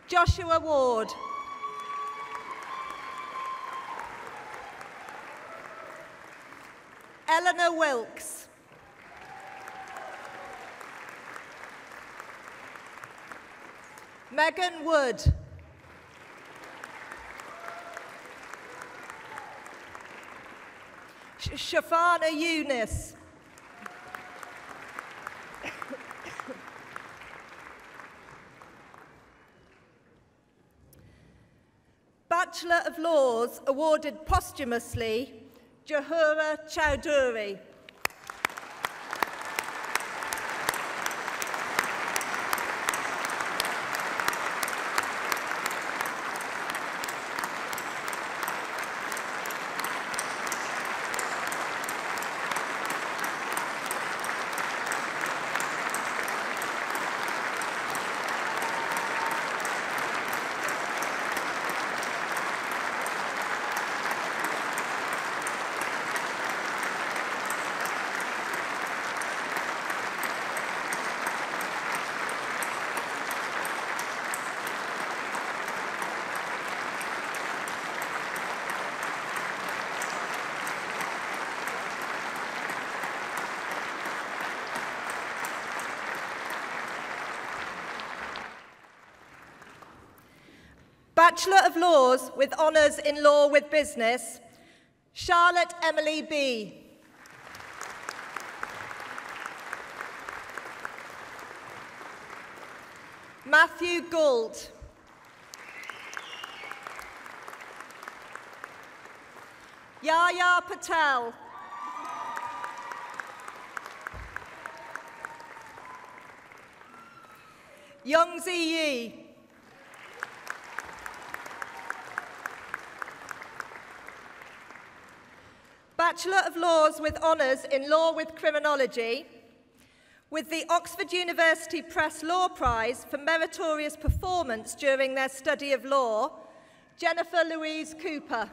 Joshua Ward. Eleanor Wilkes. Megan Wood. Shafana Eunice. Bachelor of Laws awarded posthumously, Jahura Chowdhury. Bachelor of Laws with Honours in Law with Business, Charlotte Emily B. Matthew Gould. Yaya Patel. Youngzi Yi. Bachelor of Laws with Honours in Law with Criminology, with the Oxford University Press Law Prize for meritorious performance during their study of law, Jennifer Louise Cooper.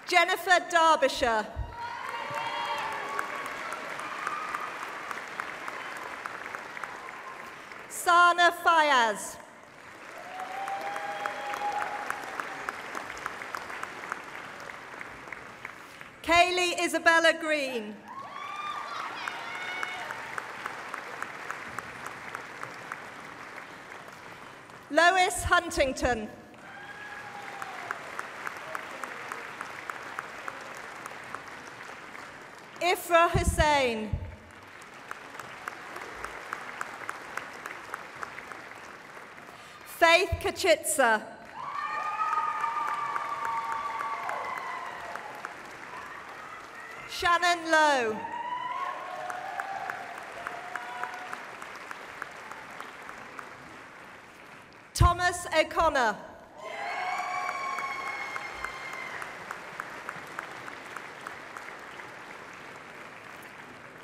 Jennifer Derbyshire. Sana Fayaz. Kaylee Isabella Green. Lois Huntington. Ifra Hussain. Faith Kachitsa. Shannon Lowe. Thomas O'Connor.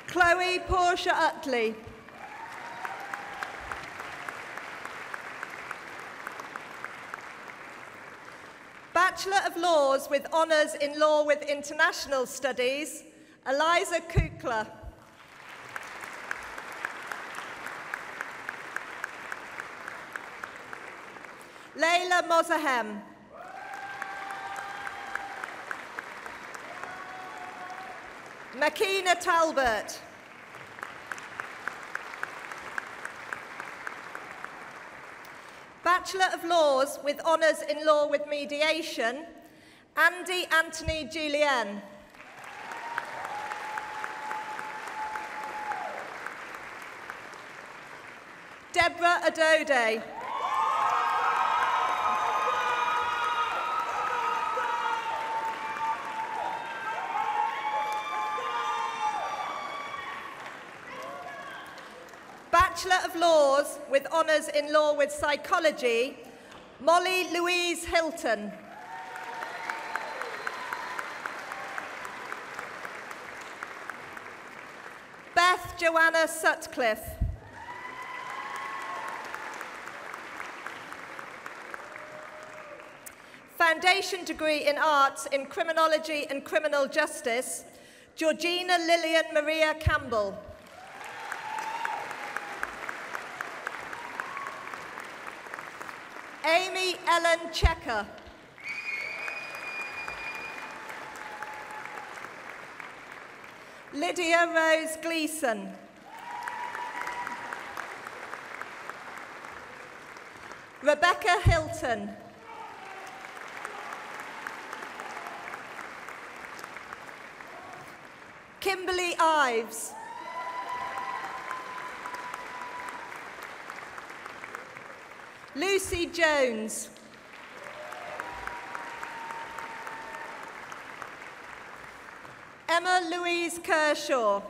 Chloe Portia Utley. Bachelor of Laws with Honours in Law with International Studies, Eliza Kukla. Leila Mozahem. Makina Talbot. Bachelor of Laws with Honours in Law with Mediation, Andy Anthony Julien. Deborah Adode. Bachelor of Laws with Honours in Law with Psychology, Molly Louise Hilton. Beth Joanna Sutcliffe. Foundation degree in Arts in Criminology and Criminal Justice, Georgina Lillian Maria Campbell. Amy Ellen Checker. Lydia Rose Gleeson. Rebecca Hilton. Kimberly Ives. Lucy Jones. Emma Louise Kershaw.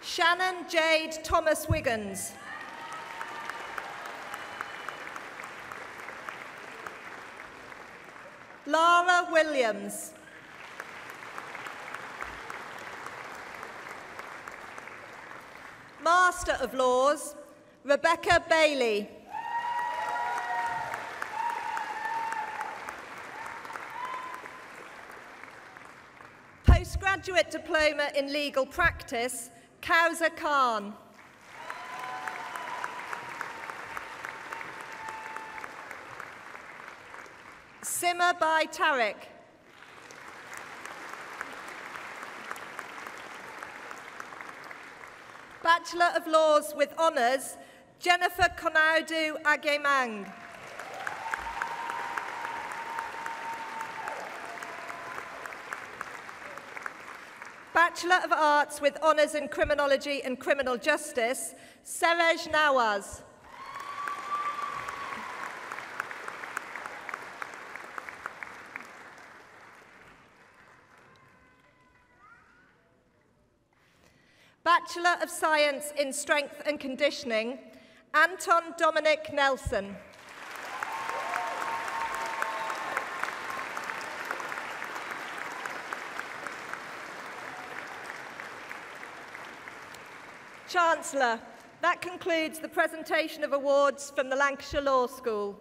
Shannon Jade Thomas Wiggins. Lara Williams. Master of Laws, Rebecca Bailey. Postgraduate Diploma in Legal Practice, Kausa Khan. Simmer by Tarek. Bachelor of Laws with Honours, Jennifer Konaudu Agemang. Bachelor of Arts with Honours in Criminology and Criminal Justice, Serej Nawaz. Bachelor of Science in Strength and Conditioning, Anton Dominic Nelson. Chancellor, that concludes the presentation of awards from the Lancashire Law School.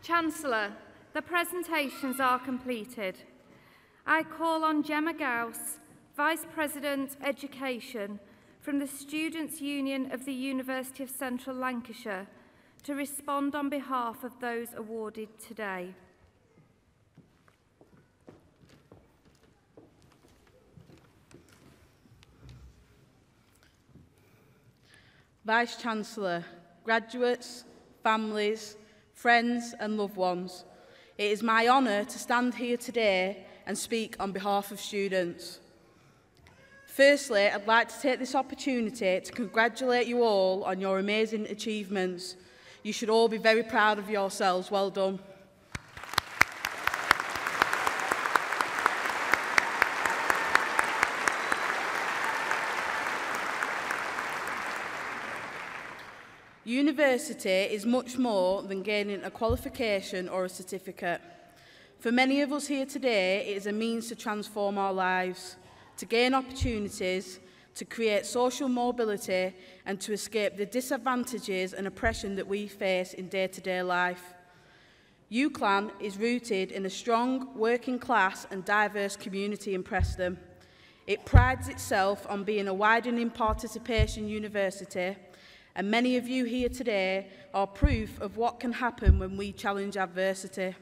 Chancellor, the presentations are completed. I call on Gemma Gauss, Vice President Education from the Students' Union of the University of Central Lancashire, to respond on behalf of those awarded today. Vice-Chancellor, graduates, families, friends and loved ones, it is my honour to stand here today and speak on behalf of students. Firstly, I'd like to take this opportunity to congratulate you all on your amazing achievements. You should all be very proud of yourselves. Well done. University is much more than gaining a qualification or a certificate. For many of us here today, it is a means to transform our lives, to gain opportunities, to create social mobility, and to escape the disadvantages and oppression that we face in day-to-day life. UCLan is rooted in a strong, working class and diverse community in Preston. It prides itself on being a widening participation university, and many of you here today are proof of what can happen when we challenge adversity.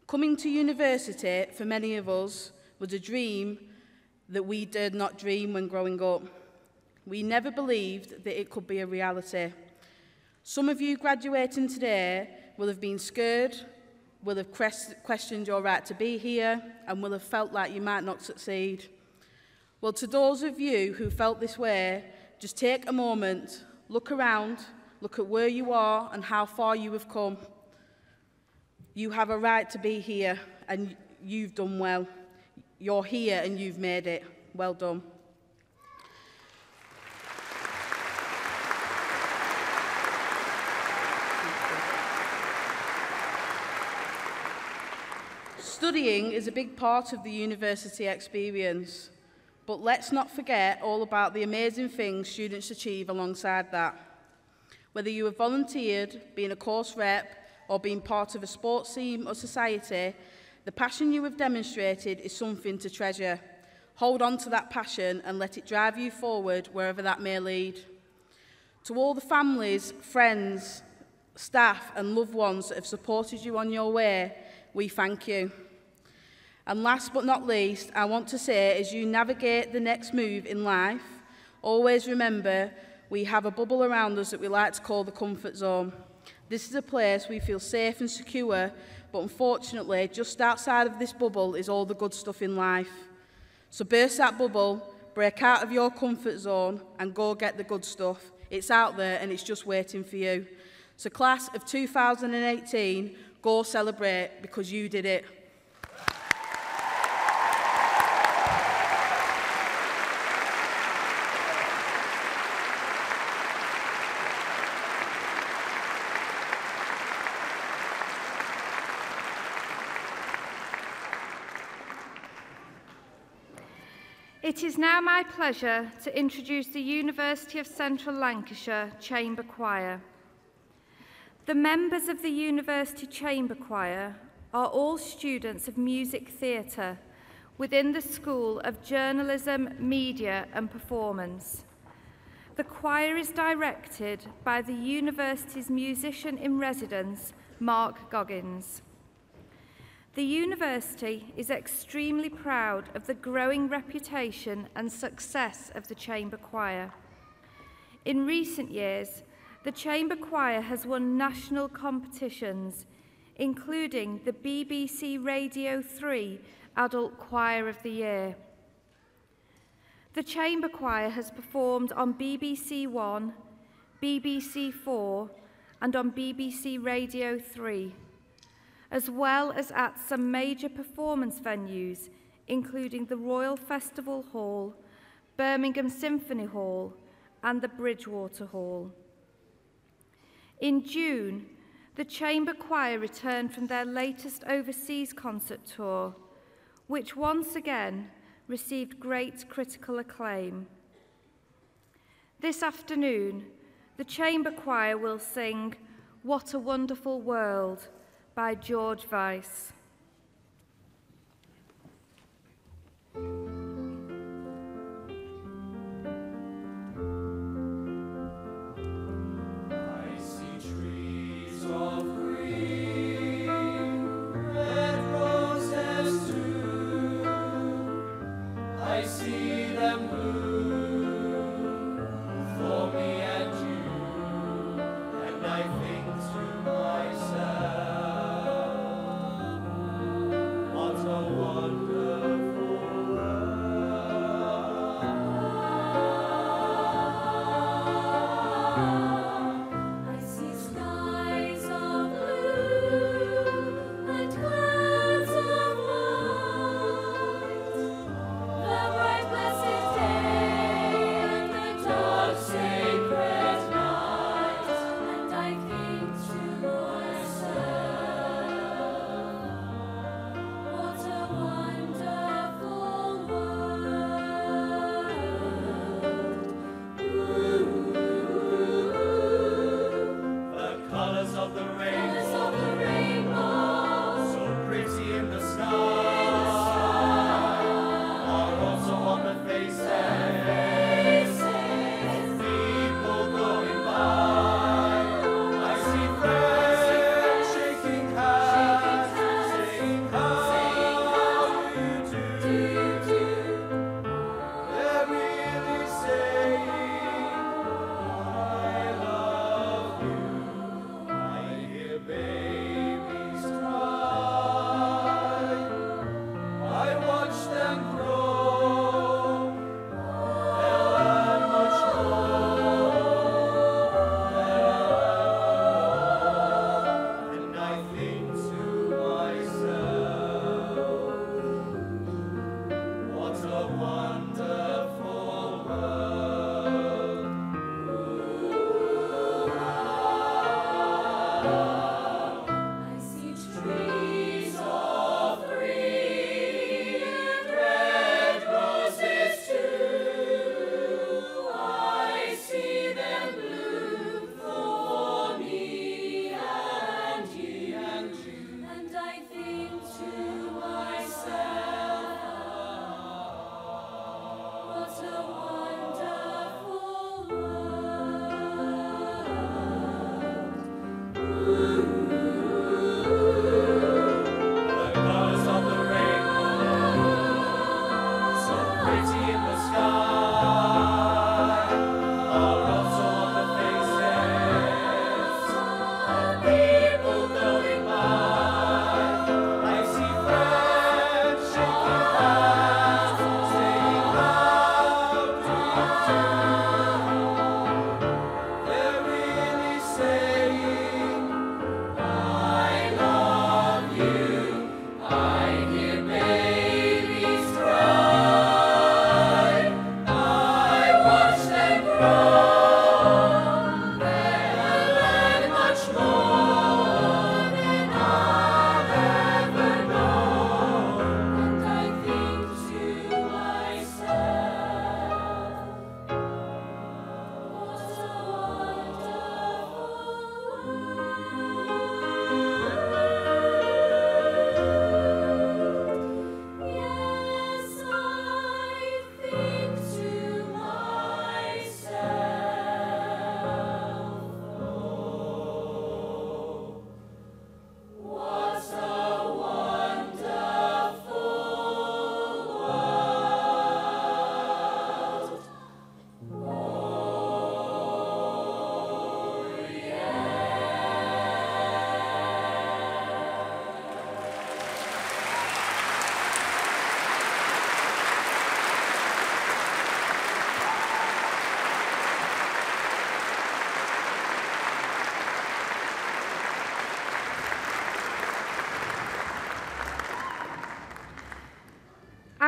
Coming to university, for many of us, was a dream that we did not dream when growing up. We never believed that it could be a reality. Some of you graduating today will have been scared, will have questioned your right to be here, and will have felt like you might not succeed. Well, to those of you who felt this way, just take a moment, look around, look at where you are and how far you have come. You have a right to be here, and you've done well. You're here and you've made it. Well done. Studying is a big part of the university experience, but let's not forget all about the amazing things students achieve alongside that. Whether you have volunteered, been a course rep, or being part of a sports team or society, the passion you have demonstrated is something to treasure. Hold on to that passion and let it drive you forward wherever that may lead. To all the families, friends, staff and loved ones that have supported you on your way, we thank you. And last but not least, I want to say, as you navigate the next move in life, always remember we have a bubble around us that we like to call the comfort zone. This is a place we feel safe and secure, but unfortunately, just outside of this bubble is all the good stuff in life. So burst that bubble, break out of your comfort zone, and go get the good stuff. It's out there and it's just waiting for you. So class of 2018, go celebrate because you did it. It is now my pleasure to introduce the University of Central Lancashire Chamber Choir. The members of the University Chamber Choir are all students of music theatre within the School of Journalism, Media and Performance. The choir is directed by the university's musician in residence, Mark Goggins. The university is extremely proud of the growing reputation and success of the Chamber Choir. In recent years, the Chamber Choir has won national competitions, including the BBC Radio 3 Adult Choir of the Year. The Chamber Choir has performed on BBC One, BBC 4 and on BBC Radio 3, as well as at some major performance venues, including the Royal Festival Hall, Birmingham Symphony Hall, and the Bridgewater Hall. In June, the Chamber Choir returned from their latest overseas concert tour, which once again received great critical acclaim. This afternoon, the Chamber Choir will sing "What a Wonderful World" by George Weiss.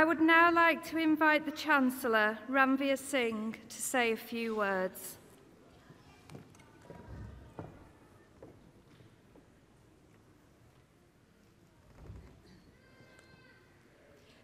would now like to invite the Chancellor, Ranveer Singh, to say a few words.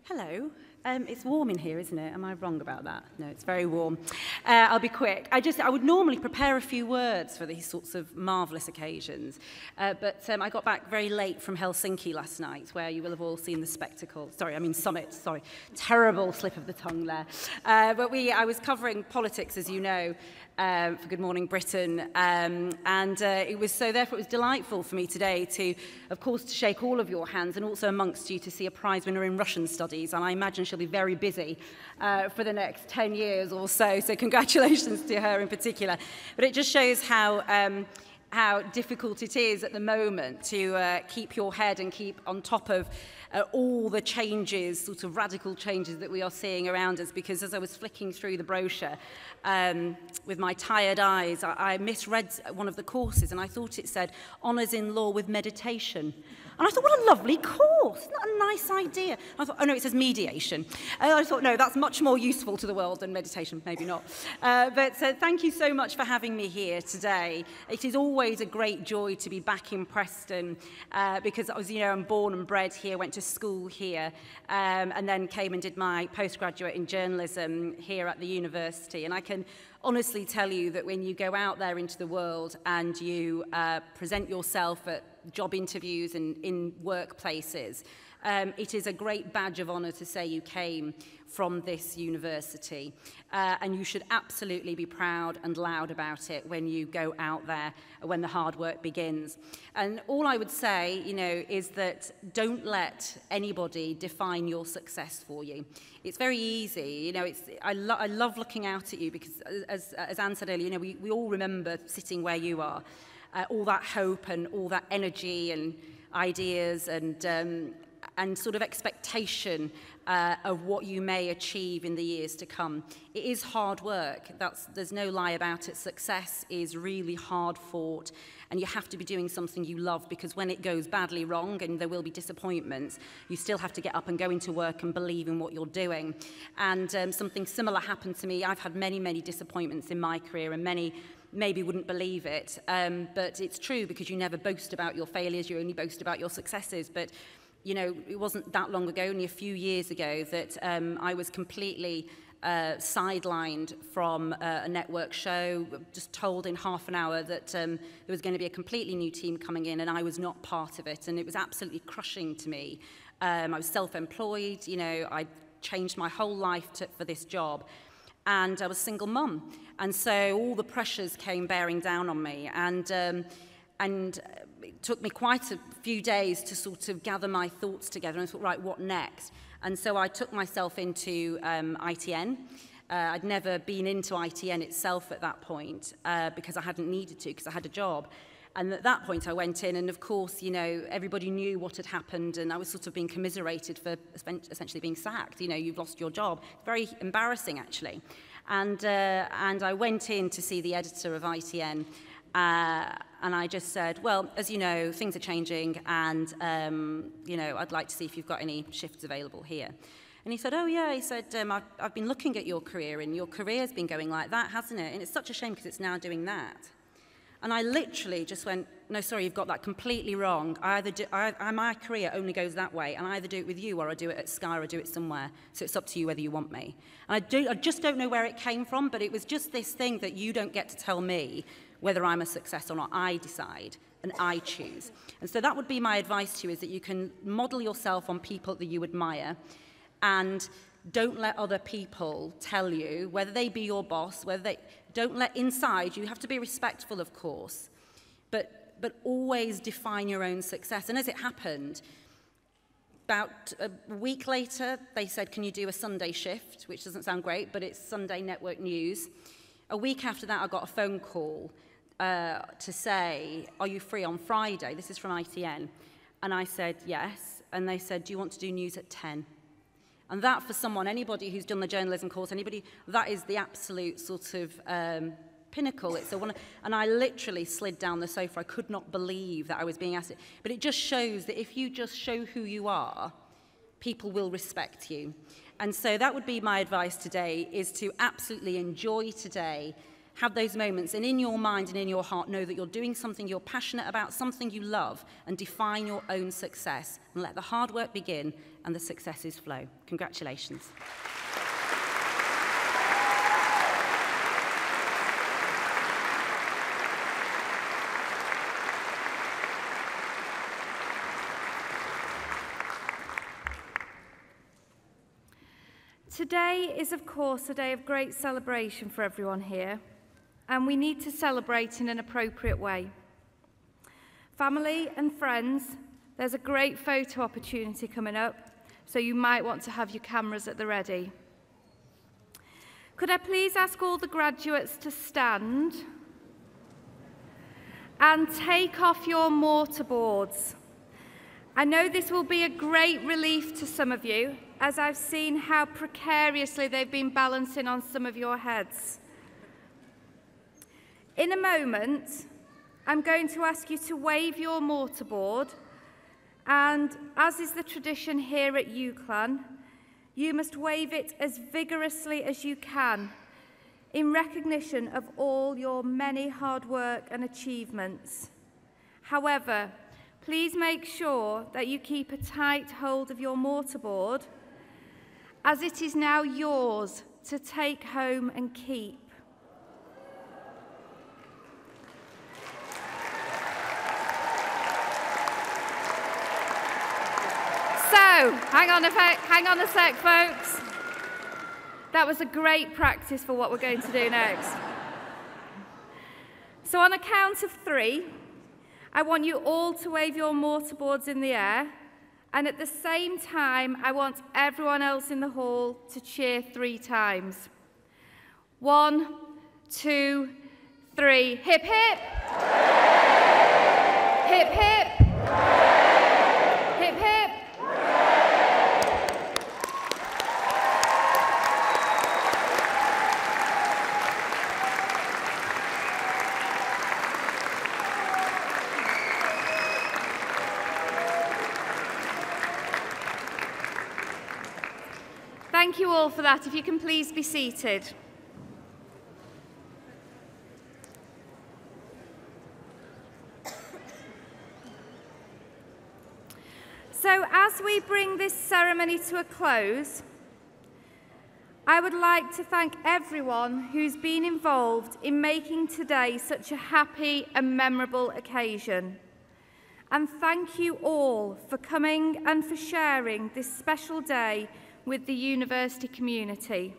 Hello. It's warm in here, isn't it? Am I wrong about that? No, it's very warm. I'll be quick. I would normally prepare a few words for these sorts of marvellous occasions, but I got back very late from Helsinki last night, where you will have all seen the spectacle. Summit. Sorry, terrible slip of the tongue there. But I was covering politics, as you know, for Good Morning Britain, and therefore it was delightful for me today to, of course, to shake all of your hands, and also amongst you to see a prize winner in Russian studies, and I imagine she'll be very busy for the next 10 years or so, so congratulations to her in particular. But it just shows how difficult it is at the moment to keep your head and keep on top of all the changes, sort of radical changes that we are seeing around us, because as I was flicking through the brochure with my tired eyes, I misread one of the courses and I thought it said Honours in Law with Meditation. And I thought, what a lovely course, isn't that a nice idea? I thought, oh no, it says mediation. And I thought, no, that's much more useful to the world than meditation, maybe not. But thank you so much for having me here today. It is always a great joy to be back in Preston because, as you know, I'm born and bred here, went to school here, and then came and did my postgraduate in journalism here at the university. And I can honestly tell you that when you go out there into the world and you present yourself at job interviews and in workplaces, it is a great badge of honour to say you came from this university, and you should absolutely be proud and loud about it when you go out there, when the hard work begins. And all I would say, you know, is that don't let anybody define your success for you. It's very easy, you know, I love looking out at you because, as Anne said earlier, you know, we all remember sitting where you are, all that hope and all that energy and ideas and sort of expectation of what you may achieve in the years to come. It is hard work. There's no lie about it. Success is really hard fought, and you have to be doing something you love, because when it goes badly wrong, and there will be disappointments, you still have to get up and go into work and believe in what you're doing. And something similar happened to me. I've had many, many disappointments in my career, and many maybe wouldn't believe it, but it's true, because you never boast about your failures, you only boast about your successes. But you know, it wasn't that long ago, only a few years ago, that I was completely sidelined from a network show, just told in half an hour that there was going to be a completely new team coming in, and I was not part of it, and it was absolutely crushing to me. I was self-employed, you know, I changed my whole life for this job, and I was a single mum, and so all the pressures came bearing down on me, and it took me quite a few days to sort of gather my thoughts together and thought, right, what next? And so I took myself into ITN. I'd never been into ITN itself at that point because I hadn't needed to, because I had a job. And at that point I went in, and of course, you know, everybody knew what had happened, and I was sort of being commiserated for essentially being sacked. You know, you've lost your job. Very embarrassing, actually. And I went in to see the editor of ITN, and I just said, well, as you know, things are changing, and, you know, I'd like to see if you've got any shifts available here. And he said, oh, yeah, he said, I've been looking at your career, and your career's been going like that, hasn't it? And it's such a shame because it's now doing that. And I literally just went, no, sorry, you've got that completely wrong. My career only goes that way, and I either do it with you, or I do it at Sky, or I do it somewhere. So it's up to you whether you want me. And I just don't know where it came from, but it was just this thing that you don't get to tell me whether I'm a success or not. I decide, and I choose. And so that would be my advice to you, is that you can model yourself on people that you admire, and don't let other people tell you, whether they be your boss, don't let inside, you have to be respectful, of course, but always define your own success. And as it happened, about a week later, they said, can you do a Sunday shift, which doesn't sound great, but it's Sunday network news. A week after that, I got a phone call to say, are you free on Friday? This is from ITN. And I said, yes. And they said, do you want to do news at 10? And that, for someone, anybody who's done the journalism course, that is the absolute sort of pinnacle. And I literally slid down the sofa. I could not believe that I was being asked it. But it just shows that if you just show who you are, people will respect you. And so that would be my advice today, is to absolutely enjoy today, have those moments, and in your mind and in your heart know that you're doing something you're passionate about, something you love, and define your own success. And let the hard work begin and the successes flow. Congratulations. Today is, of course, a day of great celebration for everyone here, and we need to celebrate in an appropriate way. Family and friends, there's a great photo opportunity coming up, so you might want to have your cameras at the ready. Could I please ask all the graduates to stand and take off your mortarboards? I know this will be a great relief to some of you, as I've seen how precariously they've been balancing on some of your heads. In a moment, I'm going to ask you to wave your mortarboard, and as is the tradition here at UCLan, you must wave it as vigorously as you can in recognition of all your many hard work and achievements. However, please make sure that you keep a tight hold of your mortarboard, as it is now yours to take home and keep. So, hang on a sec, folks. That was a great practice for what we're going to do next. So on a count of 3, I want you all to wave your mortarboards in the air, and at the same time, I want everyone else in the hall to cheer 3 times. 1, 2, 3. Hip, hip. Hip, hip. Hip, hip. Thank you all for that. If you can please be seated. So as we bring this ceremony to a close, I would like to thank everyone who's been involved in making today such a happy and memorable occasion. And thank you all for coming and for sharing this special day with the university community.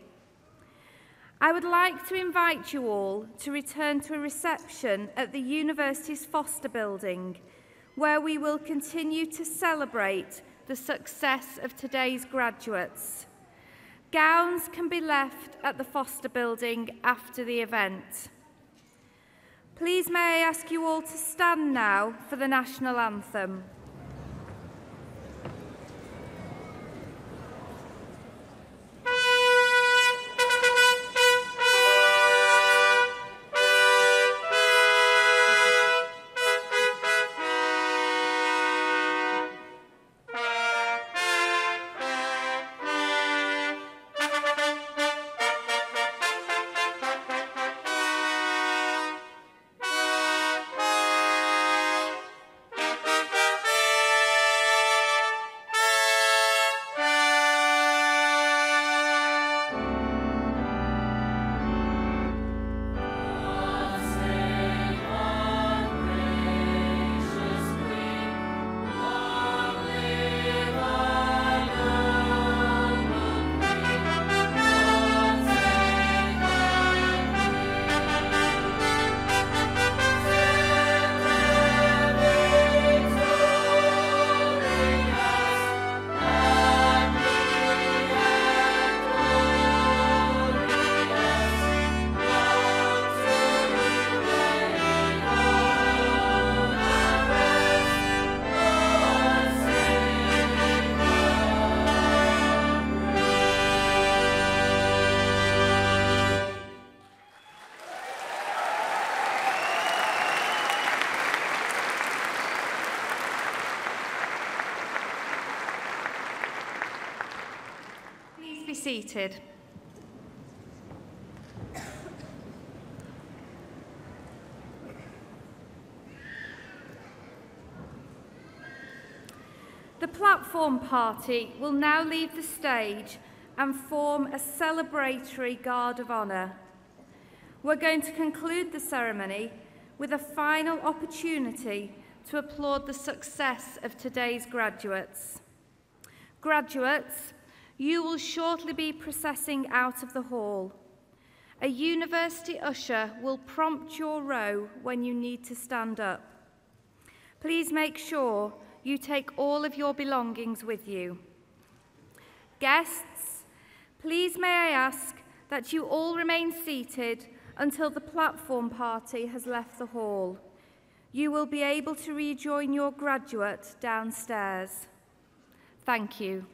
I would like to invite you all to return to a reception at the university's Foster building, where we will continue to celebrate the success of today's graduates. Gowns can be left at the Foster building after the event. Please may I ask you all to stand now for the national anthem. seated. The platform party will now leave the stage and form a celebratory guard of honour. We're going to conclude the ceremony with a final opportunity to applaud the success of today's graduates. Graduates, you will shortly be processing out of the hall. A university usher will prompt your row when you need to stand up. Please make sure you take all of your belongings with you. Guests, please may I ask that you all remain seated until the platform party has left the hall. You will be able to rejoin your graduate downstairs. Thank you.